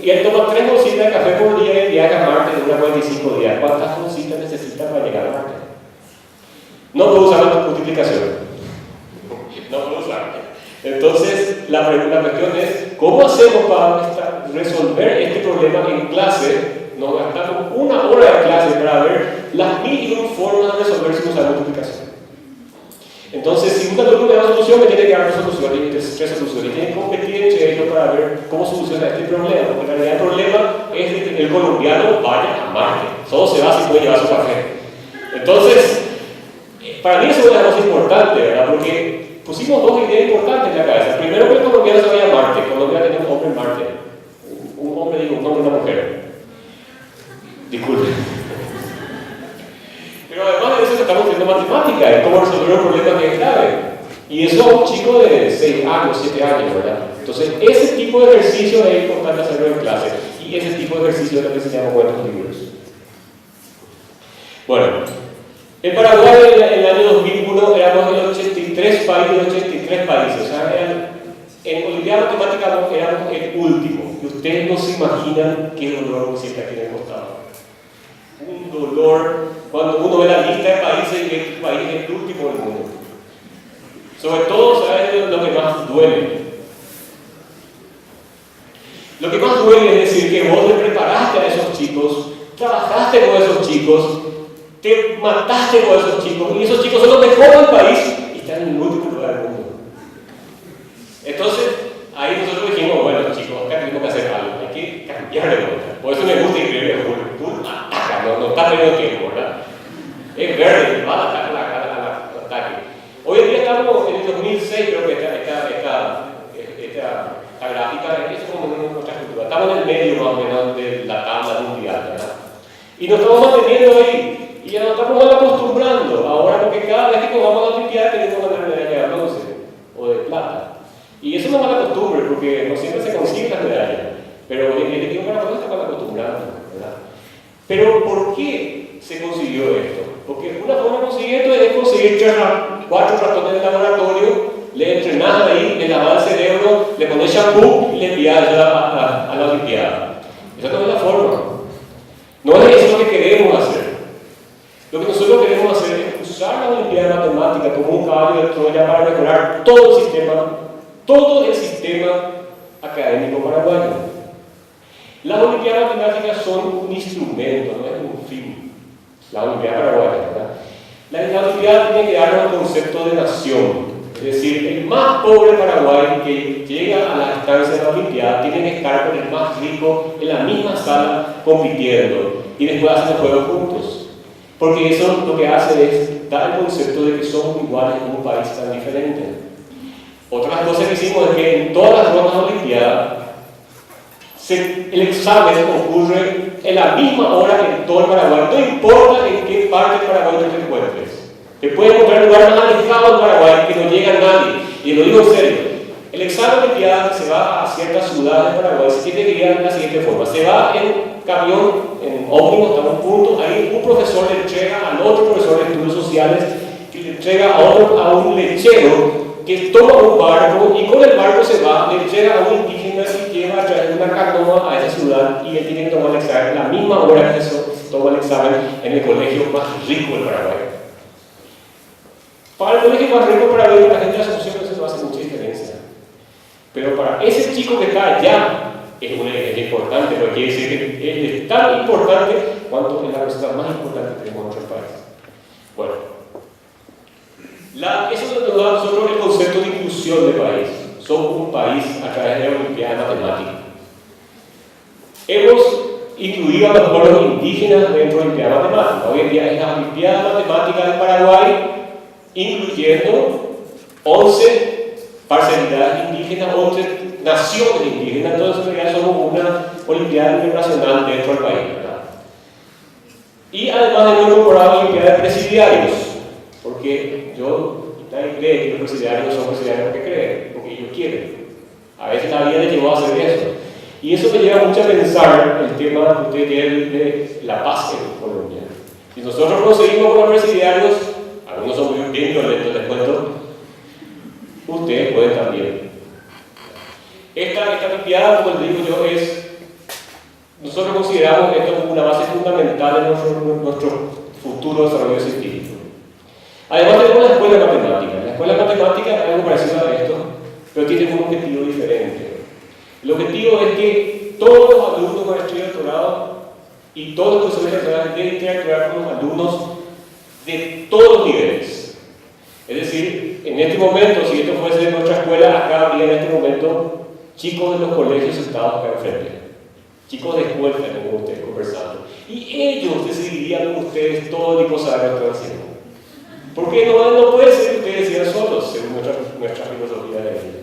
A: y él toma 3 bolsitas de café por día y viaja a Marte en unas 45 días. ¿Cuántas bolsitas necesita para llegar a Marte? No puede usar la multiplicación. No puede usar. Entonces, la cuestión es, ¿cómo hacemos para resolver este problema en clase? Nos gastamos 1 hora de clase para ver las 1001 formas de resolver sin usar multiplicación. Entonces, si un alumno le da solución, me tiene que dar 2 soluciones, 3 soluciones. Tiene que competir entre ellos para ver cómo soluciona este problema. Porque en realidad el problema es que el colombiano vaya a Marte. Solo se va si puede llevar su café. Entonces, para mí eso es la cosa importante, ¿verdad? Porque pusimos 2 ideas importantes en la cabeza. Primero, que el colombiano se vaya a Marte. Colombia tiene un hombre en Marte. Un hombre y una mujer. Disculpe. Pero además de eso estamos viendo matemática, es cómo resolver un problema que es clave. Y eso a un chico de 6 años, 7 años, ¿verdad? Entonces, ese tipo de ejercicio es importante hacerlo en clase. Y ese tipo de ejercicio es lo que enseñamos con estos libros. Bueno, en Paraguay en el año 2001 éramos de 83 países. O sea, en Olimpiada Matemática éramos el último. Y ustedes no se imaginan qué dolor me siente aquí en el costado. Un dolor cuando uno ve la lista de países y ve que el país es el último del mundo. Sobre todo, ¿sabes lo que más duele? Lo que más duele es decir que vos le preparaste a esos chicos, trabajaste con esos chicos, te mataste con esos chicos, y esos chicos son los mejores del país y están en el último lugar del mundo. Entonces, ahí nosotros dijimos, bueno chicos, acá tenemos que hacer algo, hay que cambiar de vuelta. Por eso me gusta Increíble Hulk, ataca, no está perdiendo tiempo, ¿verdad? Es verde, va a atacar al ataque. Hoy en día estamos en el 2006, creo que esta gráfica es como nuestra cultura. Estamos en el medio más o menos de la tabla mundial, ¿verdad? Y nos estamos manteniendo ahí, y ya nos estamos mal acostumbrando. Ahora, porque cada vez que vamos a la Olimpiada tenemos que ganar medalla de bronce o de plata. Y eso no es mala costumbre, porque no siempre se consiguen las medallas. Pero el equipo para nosotros está mal acostumbrado, ¿verdad? Pero ¿por qué se consiguió esto? Porque una forma de conseguir esto es conseguir 4 ratones de laboratorio, le entrenás ahí, le lavas el cerebro, le pones shampoo y le envías a la Olimpiada. Esa no es la forma. No es eso lo que queremos hacer. Lo que nosotros queremos hacer es usar la Olimpiada de Matemática como un caballo de Troya para mejorar todo el sistema académico paraguayo. Las Olimpiadas Matemáticas son un instrumento, no es un fin. La Olimpiada Paraguaya, ¿verdad? La Olimpiada tiene que darnos el concepto de nación. Es decir, el más pobre Paraguay que llega a la instancia de la Olimpiada tiene que estar con el más rico en la misma sala compitiendo y después hacer los juegos juntos. Porque eso lo que hace es dar el concepto de que somos iguales en un país tan diferente. Otra cosa que hicimos es que en todas las rondas de Olimpiada el examen ocurre en la misma hora que en todo el Paraguay. No importa en qué parte del Paraguay te encuentres. Te puedes encontrar en lugar más alejado del Paraguay que no llega nadie. Y lo digo en serio. El examen de Olimpiada se va a ciertas ciudades del Paraguay. Se tiene que ir de la siguiente forma. Se va en camión, en ómnibus, hasta un punto. Ahí un profesor le entrega al otro profesor de estudios sociales, que le entrega a un lechero que toma un barco y con el barco se va, le entrega a un indígena y lleva a traer una canoa a esa ciudad y él tiene que tomar el examen la misma hora que eso toma el examen en el colegio más rico del Paraguay. Para el colegio más rico del Paraguay, la gente de Asunción eso no hace mucha diferencia. Pero para ese chico que está allá, es importante, porque quiere decir que es tan importante cuanto es la universidad más importante que tenemos en nuestro país. Bueno. Eso nos da a nosotros el concepto de inclusión de país. Somos un país a través de la Olimpiada de Matemática. Hemos incluido a los pueblos indígenas dentro de la Olimpiada de Matemática. Hoy en día es la Olimpiada de Matemática del Paraguay, incluyendo 11 parcialidades indígenas, 11 naciones indígenas. Entonces, en realidad somos una Olimpiada internacional dentro del país, ¿verdad? Y además hemos incorporado la Olimpiada de Presidiarios. Porque nadie cree que los presidiarios no son presidiarios porque creen, porque ellos quieren. A veces la vida les llevó a hacer eso. Y eso me lleva mucho a pensar el tema que usted tiene de la paz en Colombia. Si nosotros conseguimos con los presidiarios, algunos son muy bien violentos, les cuento, ustedes pueden también. Esta Olimpiada, como les digo yo, nosotros consideramos esto como una base fundamental en nuestro futuro desarrollo científico. Además tenemos la escuela de matemática. La escuela de matemática es algo parecido a esto, pero tiene un objetivo diferente. El objetivo es que todos los alumnos maestría y doctorado y todos los profesores doctorales deben interactuar con los alumnos de todos los niveles. Es decir, en este momento, si esto fuese de nuestra escuela, acá habría en este momento chicos de los colegios sentados acá enfrente. Chicos de escuela con ustedes conversando. Y ellos decidirían con ustedes todo tipo de saber lo que están haciendo. Porque no puede ser que ustedes decidan solos, según nuestra filosofía de vida.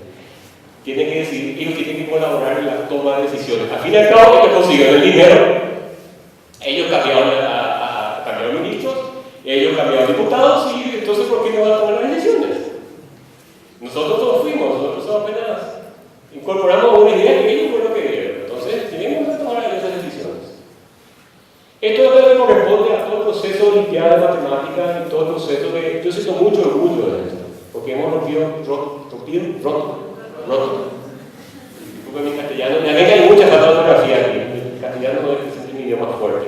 A: Tienen que decidir, ellos tienen que colaborar en la toma de decisiones. Al fin y al cabo, ellos consiguieron el dinero, ellos cambiaron ministros, ellos cambiaron diputados, y entonces, ¿por qué no van a tomar las decisiones? Nosotros todos fuimos, nosotros apenas incorporamos una idea que ellos fueron lo que dieron. Entonces, tenemos que tomar esas decisiones. Esto es lo que corresponde a todo el proceso de Olimpiada de Matemáticas y todo el proceso de... Yo siento mucho orgullo de esto, porque hemos roto. Disculpe mi castellano, me ven que hay muchas ortografías aquí, el castellano no es mi idioma fuerte.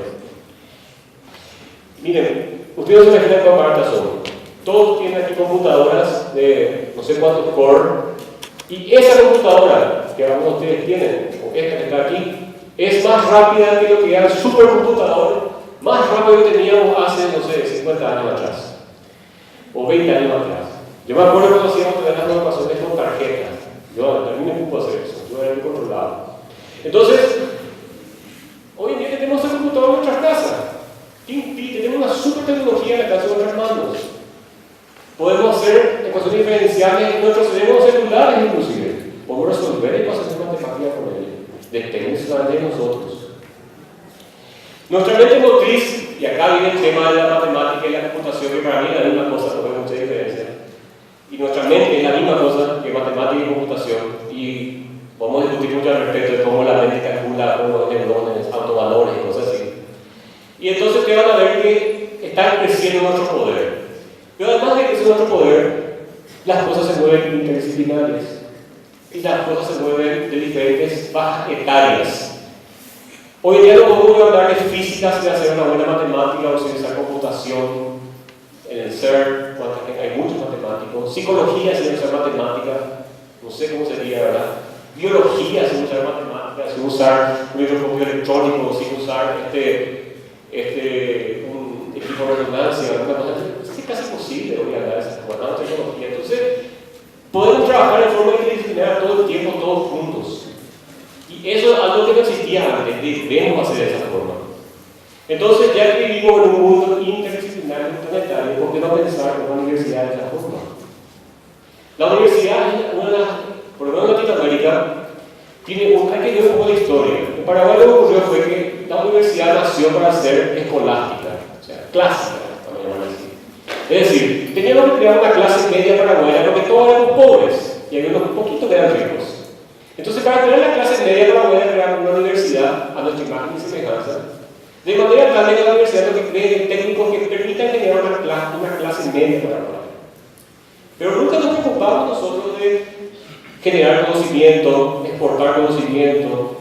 A: Miren, ustedes se imaginan cuán baratas son. Todos tienen aquí computadoras de no sé cuántos core, y esa computadora que algunos de ustedes tienen, o esta que está aquí, es más rápida que lo que era el supercomputador, más rápido que teníamos hace, no sé, 50 años atrás, o 20 años atrás. Yo me acuerdo cuando hacíamos las programaciones con tarjetas. Yo a mí me ocupo hacer eso, yo era el controlado. Entonces, hoy en día tenemos el computador en nuestras casas. Tenemos una super tecnología en la casa de nuestras manos. Podemos hacer ecuaciones diferenciales en nuestros teléfonos celulares inclusive. Podemos resolver ecuaciones matemáticas con ellos. Depende solamente de nosotros. Nuestra mente motriz, y acá viene el tema de la matemática y la computación, que para mí es la misma cosa, no hay mucha diferencia. Y nuestra mente es la misma cosa que matemática y computación. Y podemos discutir mucho al respecto de cómo la mente calcula los neurones, autovalores y cosas así. Y entonces te van a ver que están creciendo nuestro poder. Pero además de crecer nuestro poder, las cosas se mueven interdisciplinarias. Y las cosas se mueven de diferentes bajas etarias. Hoy en día no podemos hablar de física sin hacer una buena matemática o sin usar computación. En el CERN hay muchos matemáticos. Psicología sin usar matemática. No sé cómo sería, ¿verdad? Biología sin usar matemáticas, sin usar un microscopio electrónico, sin usar un equipo de resonancia, alguna cosa. Es casi imposible hoy hablar de esas cosas, tecnología. Entonces, podemos trabajar de forma interdisciplinaria todo el tiempo, todos juntos. Y eso es algo que no existía antes, debemos hacer de esa forma. Entonces, ya que vivimos en un mundo interdisciplinario, planetario, ¿por qué no pensar en una universidad de esa forma? La universidad es una de las, por lo menos en Latinoamérica, hay que ver un poco de historia. En Paraguay lo que ocurrió fue que la universidad nació para ser escolástica, o sea, clásica, también llaman así. Es decir, teníamos que crear una clase media paraguaya porque todos éramos pobres y había unos poquitos que eran ricos. Entonces, para crear la clase media paraguaya, crear una universidad a nuestra imagen y semejanza, de manera tal que la universidad lo que cree técnicos que permitan generar una clase media paraguaya. Pero nunca nos preocupamos nosotros de generar conocimiento, exportar conocimiento,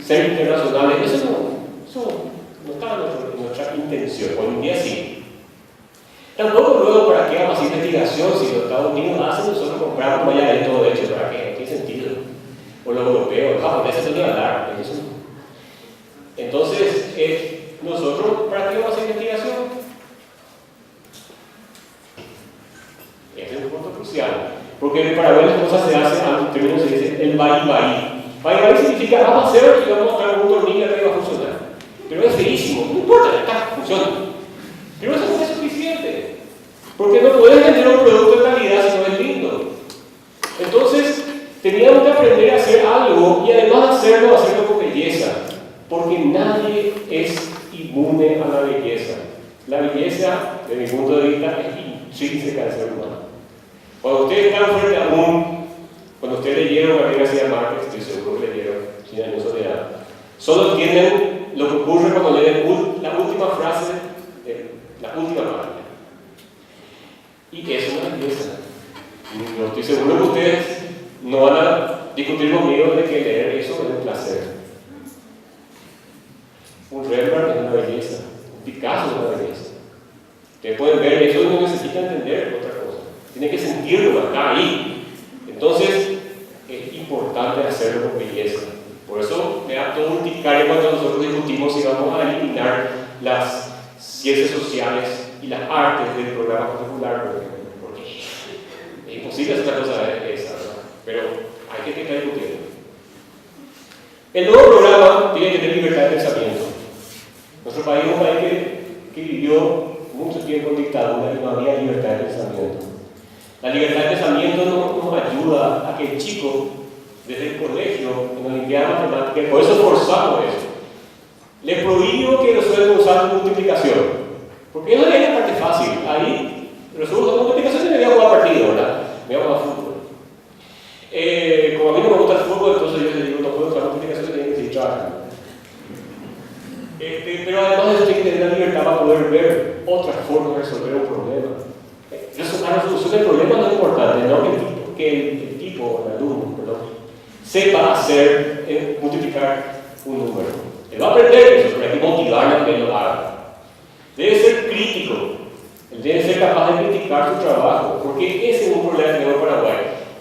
A: ser internacionales. Eso no estaba en nuestra intención. Hoy en día sí. Tampoco luego para qué vamos a hacer investigación si los Estados Unidos hacen, nosotros compramos allá de todo hecho, ¿para qué? No tiene sentido. O los europeos, los japoneses no iban a hablar de eso. Entonces, nosotros, ¿para qué vamos a hacer investigación? Ese es un punto crucial. Porque para ver las cosas se hacen, en términos se dice el bari-bari. Bari-bari significa vamos a hacer y vamos a mostrar un tornillo que va a funcionar. Pero es feísimo, no importa, está, funciona. Pero eso no es suficiente. Porque no puedes vender un producto de calidad si no es lindo. Entonces, teníamos que aprender a hacer algo y además hacerlo con belleza. Porque nadie es inmune a la belleza. La belleza, desde mi punto de vista, es intrínseca del ser humano. Cuando ustedes están frente a cuando ustedes leyeron a García Márquez, estoy seguro que leyeron, sin años de edad, solo entienden lo que ocurre cuando leen la última frase de la última página. Y es una belleza. Yo estoy seguro que ustedes no van a discutir conmigo de que leer eso es un placer. Un Rembrandt es una belleza, un Picasso es una belleza. Ustedes pueden ver eso y no necesitan entender otra cosa. Tienen que sentirlo acá, ahí. Entonces, es importante hacerlo con belleza. Por eso me da todo un ticario cuando nosotros discutimos si vamos a eliminar las ciencias sociales y las artes del programa particular, por ejemplo. Porque es imposible hacer una cosa de esa, ¿verdad? Pero hay que estar discutiendo. El nuevo programa tiene que tener libertad de pensamiento. Nuestro país es un país que vivió mucho tiempo en dictadura y no había libertad de pensamiento. La libertad de pensamiento nos ayuda a que el chico, desde el colegio, en la Olimpiada Matemática, por eso forzamos eso, le prohíbo que resuelva usando multiplicación. Porque eso es la parte fácil. Ahí resuelvo usando multiplicación y me voy a jugar partido, ¿verdad? Me voy a jugar fútbol. Como a mí no me gusta el fútbol, entonces yo les digo, no puedo usar multiplicación, tienen que seguir trabajando. Pero además de eso, tiene que tener la libertad para poder ver otras formas de resolver un problema. La resolución del problema no es importante, no que el tipo o el alumno, sepa multiplicar un número. Él va a aprender eso, pero hay que motivarle a que lo haga. Debe ser crítico, él debe ser capaz de criticar buscar su trabajo, porque ese es un problema que tenemos en Paraguay.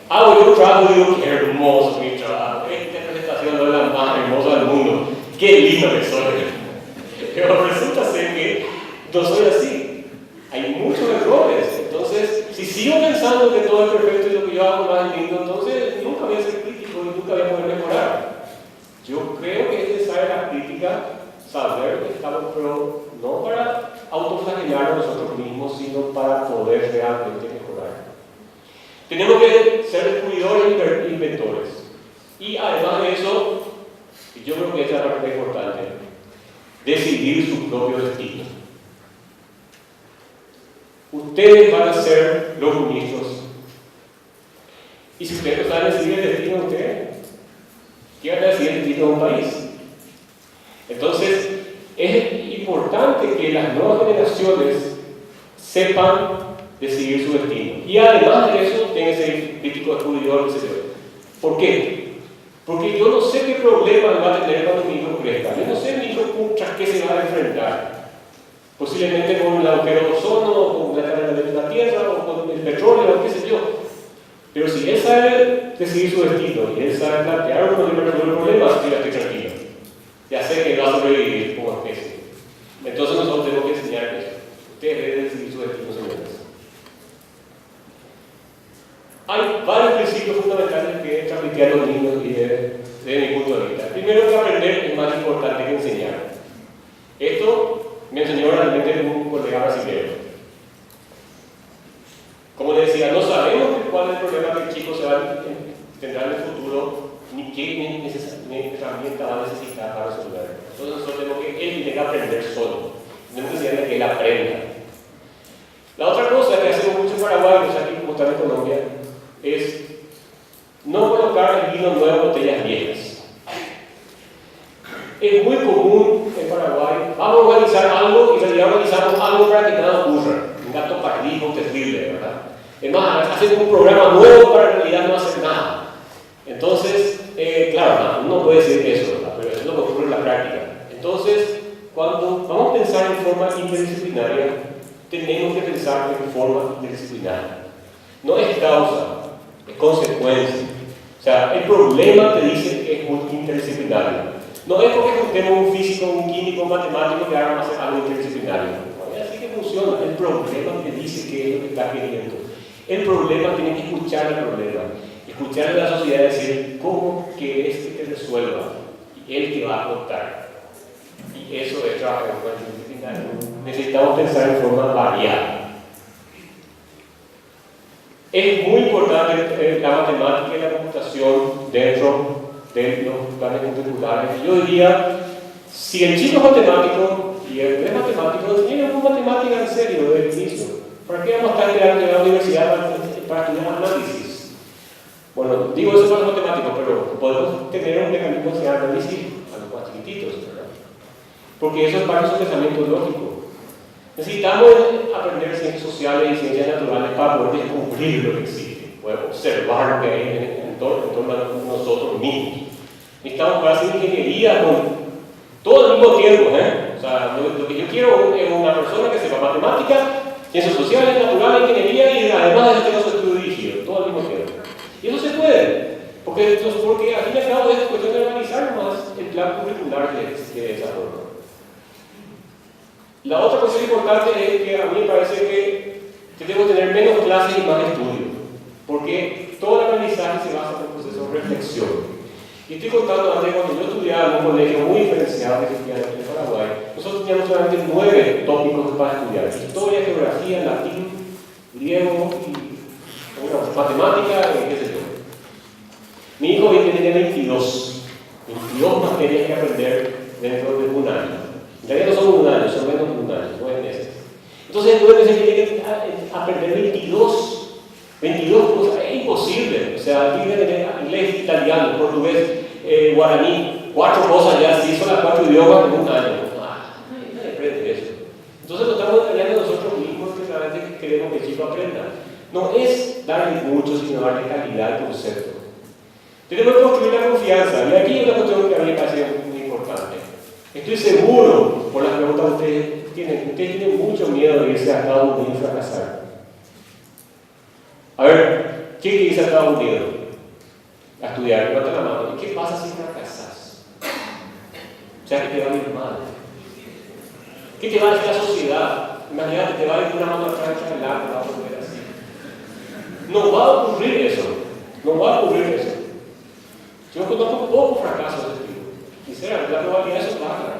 A: Hago yo un trabajo y digo, qué hermoso mi trabajo, esta presentación no es la más hermosa del mundo, qué lindo que soy. Pero resulta ser que no soy así. Hay muchos errores. Entonces, si sigo pensando que todo es perfecto y lo que yo hago no es lindo, entonces nunca voy a ser crítico y nunca voy a poder mejorar. Yo creo que es necesaria la crítica, saber que estamos, pero no para autoflagelarnos nosotros mismos, sino para poder realmente mejorar. Tenemos que ser descubridores e inventores. Y además de eso, y yo creo que esa es la parte importante, decidir su propio destino. Ustedes van a ser los ministros. Y si ustedes no saben decidir el destino de ustedes, ¿qué van a decidir el destino de un país? Entonces, es importante que las nuevas generaciones sepan decidir su destino. Y además de eso, tienen que ser críticos, descubridores, etc. ¿Por qué? Porque yo no sé qué problema va a tener cuando mi hijo crezca. Yo no sé mi hijo contra qué se va a enfrentar. Posiblemente con el agujero de ozono, o con la carga de la tierra, o con el petróleo, o qué sé yo. Pero si él sabe decidir su destino y él sabe plantear unos problemas, yo ya estoy tranquilo. Ya sé que va a sobrevivir como especie. Entonces nosotros tenemos que enseñar eso. Ustedes deben decidir su destino, señores. Hay varios principios fundamentales que transmitir a los niños y desde mi punto de vista. Primero, que aprender es más importante que enseñar. Esto me enseñó realmente un colega brasileño. Como le decía, no sabemos cuál es el problema que el chico tendrá en el futuro, ni qué herramienta va a necesitar para resolverlo. Entonces nosotros tenemos que él tiene que aprender solo. Tenemos que enseñarle que él aprenda. La otra cosa que hacemos mucho en Paraguay, aquí como está en Colombia, es no colocar el vino nuevo en botellas viejas. Es muy común en Paraguay, vamos a organizar algo y en realidad organizamos algo para que nada ocurra. Un gato pardijo terrible, ¿verdad? Es más, hacen un programa nuevo para en realidad no hacer nada. Entonces, claro, uno puede decir eso, ¿verdad? Pero eso es lo que ocurre en la práctica. Entonces, cuando vamos a pensar en forma interdisciplinaria, tenemos que pensar en forma interdisciplinaria. No es causa, es consecuencia. O sea, el problema te dice que es interdisciplinario. No es porque juntemos un físico, un químico, un matemático que hagan hacer algo interdisciplinario. No es así que funciona. El problema te dice qué es lo que está queriendo. El problema tiene que escuchar el problema. Escuchar a la sociedad y decir cómo quieres que te resuelva. Y él te va a contar. Y eso es trabajo interdisciplinario. Necesitamos pensar en forma variada. Es muy importante la matemática y la computación dentro de los planes curriculares. Yo diría, si el chico es matemático y el es matemático, tiene una matemática en serio desde el inicio. ¿Para qué vamos a estar esperando a la universidad para estudiar análisis? Bueno, digo eso para los matemáticos, pero podemos tener un mecanismo de análisis a los más chiquititos, ¿verdad? Porque eso es parte de su pensamiento lógico. Necesitamos aprender ciencias sociales y ciencias naturales para poder descubrir lo que existe, poder observar lo que hay en torno a nosotros mismos. Necesitamos para hacer ingeniería con todo al mismo tiempo. O sea, lo que yo quiero es una persona que sepa matemática, ciencias sociales, naturales, ingeniería y además de tenga su estudio dirigido, todo al mismo tiempo. Y eso se puede, porque al fin y al cabo es cuestión de organizar más el plan curricular de desarrollo. La otra cosa importante es que a mí me parece que tenemos que tener menos clases y más estudios, porque todo el aprendizaje se basa en un proceso de reflexión. Y estoy contando antes, cuando yo estudiaba en un colegio muy diferenciado que existía aquí en Paraguay, nosotros teníamos solamente 9 tópicos para estudiar: historia, geografía, latín, griego y matemática, qué sé yo. Mi hijo hoy tiene 22 materias que aprender dentro de un año. En realidad no son un año, son menos de un año, 9 meses. Entonces en 9 meses tiene que aprender 22 cosas, es imposible. O sea, tiene que tener inglés, italiano, portugués, guaraní, 4 cosas ya, si son las 4 idiomas en un año. Nadie aprende eso. Entonces lo estamos enseñando nosotros mismos que realmente queremos que el chico aprenda. No es darle mucho, sino darle calidad al concepto. Tenemos que construir la confianza. Y aquí hay una cuestión que a mí me parece muy importante. Estoy seguro, por las preguntas que ustedes tienen mucho miedo de irse a Estados Unidos y fracasar. A ver, ¿quién quiere irse a Estados Unidos a estudiar? Levanta la mano. ¿Y qué pasa si fracasas? O sea, que te va a ir mal. ¿Qué te va a decir la sociedad? Imagínate, te va a ir con una mano atrás y adelante, va a volver así. No va a ocurrir eso. No va a ocurrir eso. Yo conozco pocos fracasos de este tipo. Sinceramente, la probabilidad es baja.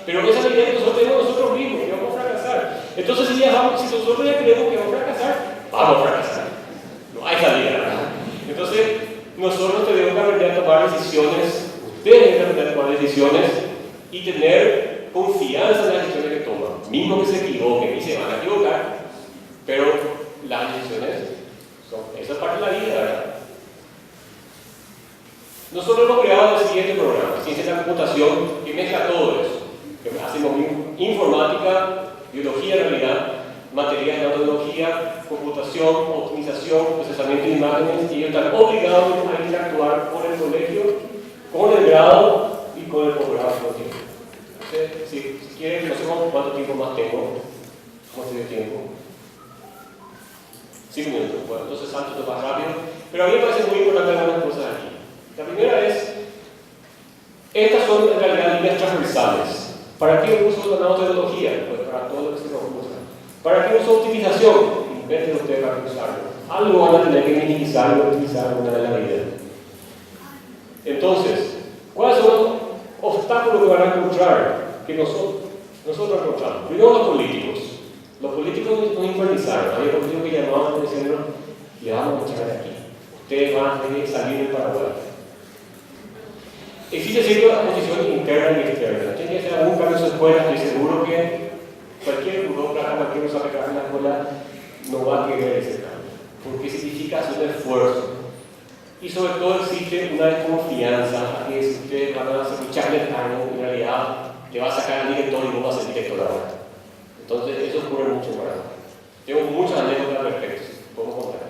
A: Pero esa es la idea que nosotros tenemos nosotros mismos, que vamos a fracasar. Entonces, si nosotros ya creemos que vamos a fracasar, vamos a fracasar. No hay salida, ¿verdad? Entonces, nosotros tenemos que aprender a tomar decisiones, ustedes deben aprender a tomar decisiones y tener confianza en las decisiones que toman. Mismo que se equivoquen y se van a equivocar, pero las decisiones esa es parte de la vida, ¿verdad? Nosotros hemos creado el siguiente programa, Ciencia de la Computación, que mezcla todo eso. Hacemos informática, biología en realidad, materias de nanotecnología, computación, optimización, procesamiento de imágenes, y ellos están obligados a interactuar con el colegio, con el grado y con el posgrado al mismo tiempo. Entonces, si quieren, no sé cuánto tiempo más tengo. ¿Cómo estoy de tiempo? 5 minutos. Bueno, entonces salto más rápido. Pero a mí me parece muy importante algunas cosas aquí. La primera es, estas son en realidad líneas transversales. ¿Para qué uso la nanotecnología? Pues para todo lo que se nos usa. ¿Para qué uso optimización? Inventen ustedes para usarlo. Algo van a tener que minimizar o optimizar alguna de la vida. Entonces, ¿cuáles son los obstáculos que van a encontrar? Que nosotros encontramos. Primero, los políticos. Los políticos nos influenciaron. Había políticos que llamaban diciendo, le vamos a echar de aquí. Ustedes van a tener que salir del Paraguay. Existe cierta oposición interna y externa. Tiene que hacer algún cambio en su escuela. Estoy seguro que cualquier burócrata, cualquier persona que trabaja en la escuela no va a querer ese cambio. Porque significa hacer un esfuerzo. Y sobre todo existe una desconfianza a que si ustedes van a escucharle el cargo, en realidad le va a sacar al director y no va a ser director ahora. Entonces, eso ocurre mucho para mí. Tengo muchas anécdotas al respecto, podemos contar.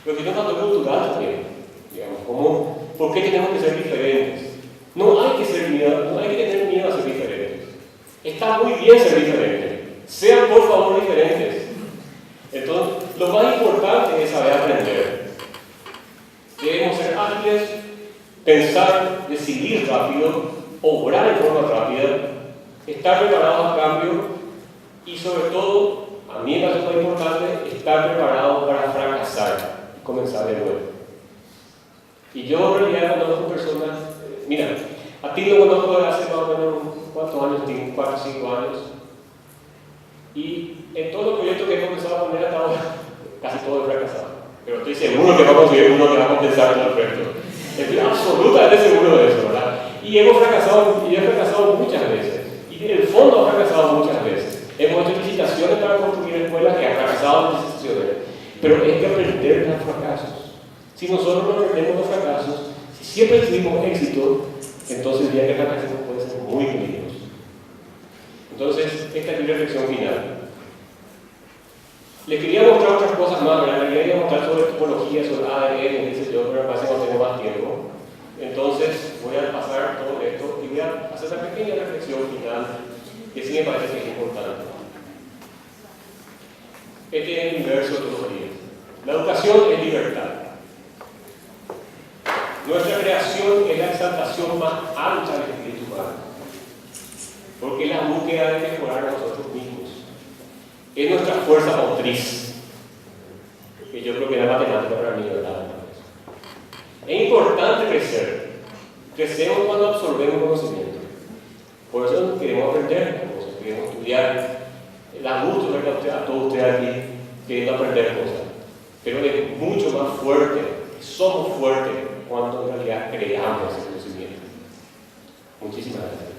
A: Pero que no es tanto cultural también, digamos, como, ¿por qué tenemos que ser diferentes? No hay que tener miedo a ser diferentes. Está muy bien ser diferentes. Sean, por favor, diferentes. Entonces, lo más importante es saber aprender. Debemos ser ágiles, pensar, decidir rápido, obrar en forma rápida, estar preparados al cambio y, sobre todo, a mí me parece muy importante, estar preparados para fracasar y comenzar de nuevo. Y yo en realidad conozco personas, mira, a ti lo conozco de hace más o menos, ¿cuántos años tienes? 4 o 5 años. Y en todos los proyectos que he comenzado a poner hasta ahora, casi todo he fracasado. Pero estoy seguro que va a conseguir uno que va a compensar todo el resto. Estoy absolutamente seguro de eso, ¿verdad? Y he fracasado muchas veces. Y en el fondo he fracasado muchas veces. Hemos hecho licitaciones para construir escuelas que han fracasado en licitaciones. Pero hay que aprender de los fracasos. Si nosotros no aprendemos los fracasos, si siempre tuvimos éxito, entonces el día que fracasemos puede ser muy peligroso. Entonces, esta es mi reflexión final. Les quería mostrar otras cosas más, ¿verdad? Les quería mostrar sobre topología, sobre ADN, qué sé yo, pero me parece que no tengo más tiempo. Entonces, voy a pasar todo esto y voy a hacer una pequeña reflexión final que sí me parece que es importante. Este es el universo de todos los días. La educación es libertad. Nuestra creación es la exaltación más alta del espíritu humano, porque es la búsqueda de mejorar a nosotros mismos. Es nuestra fuerza motriz, que yo creo que era matemática para mí, ¿verdad? Es importante crecer. Crecemos cuando absorbemos conocimiento. Por eso queremos aprender, queremos estudiar. Da gusto ver a todos ustedes aquí queriendo aprender cosas. Pero es mucho más fuerte, somos fuertes cuando en realidad creamos ese conocimiento. Muchísimas gracias.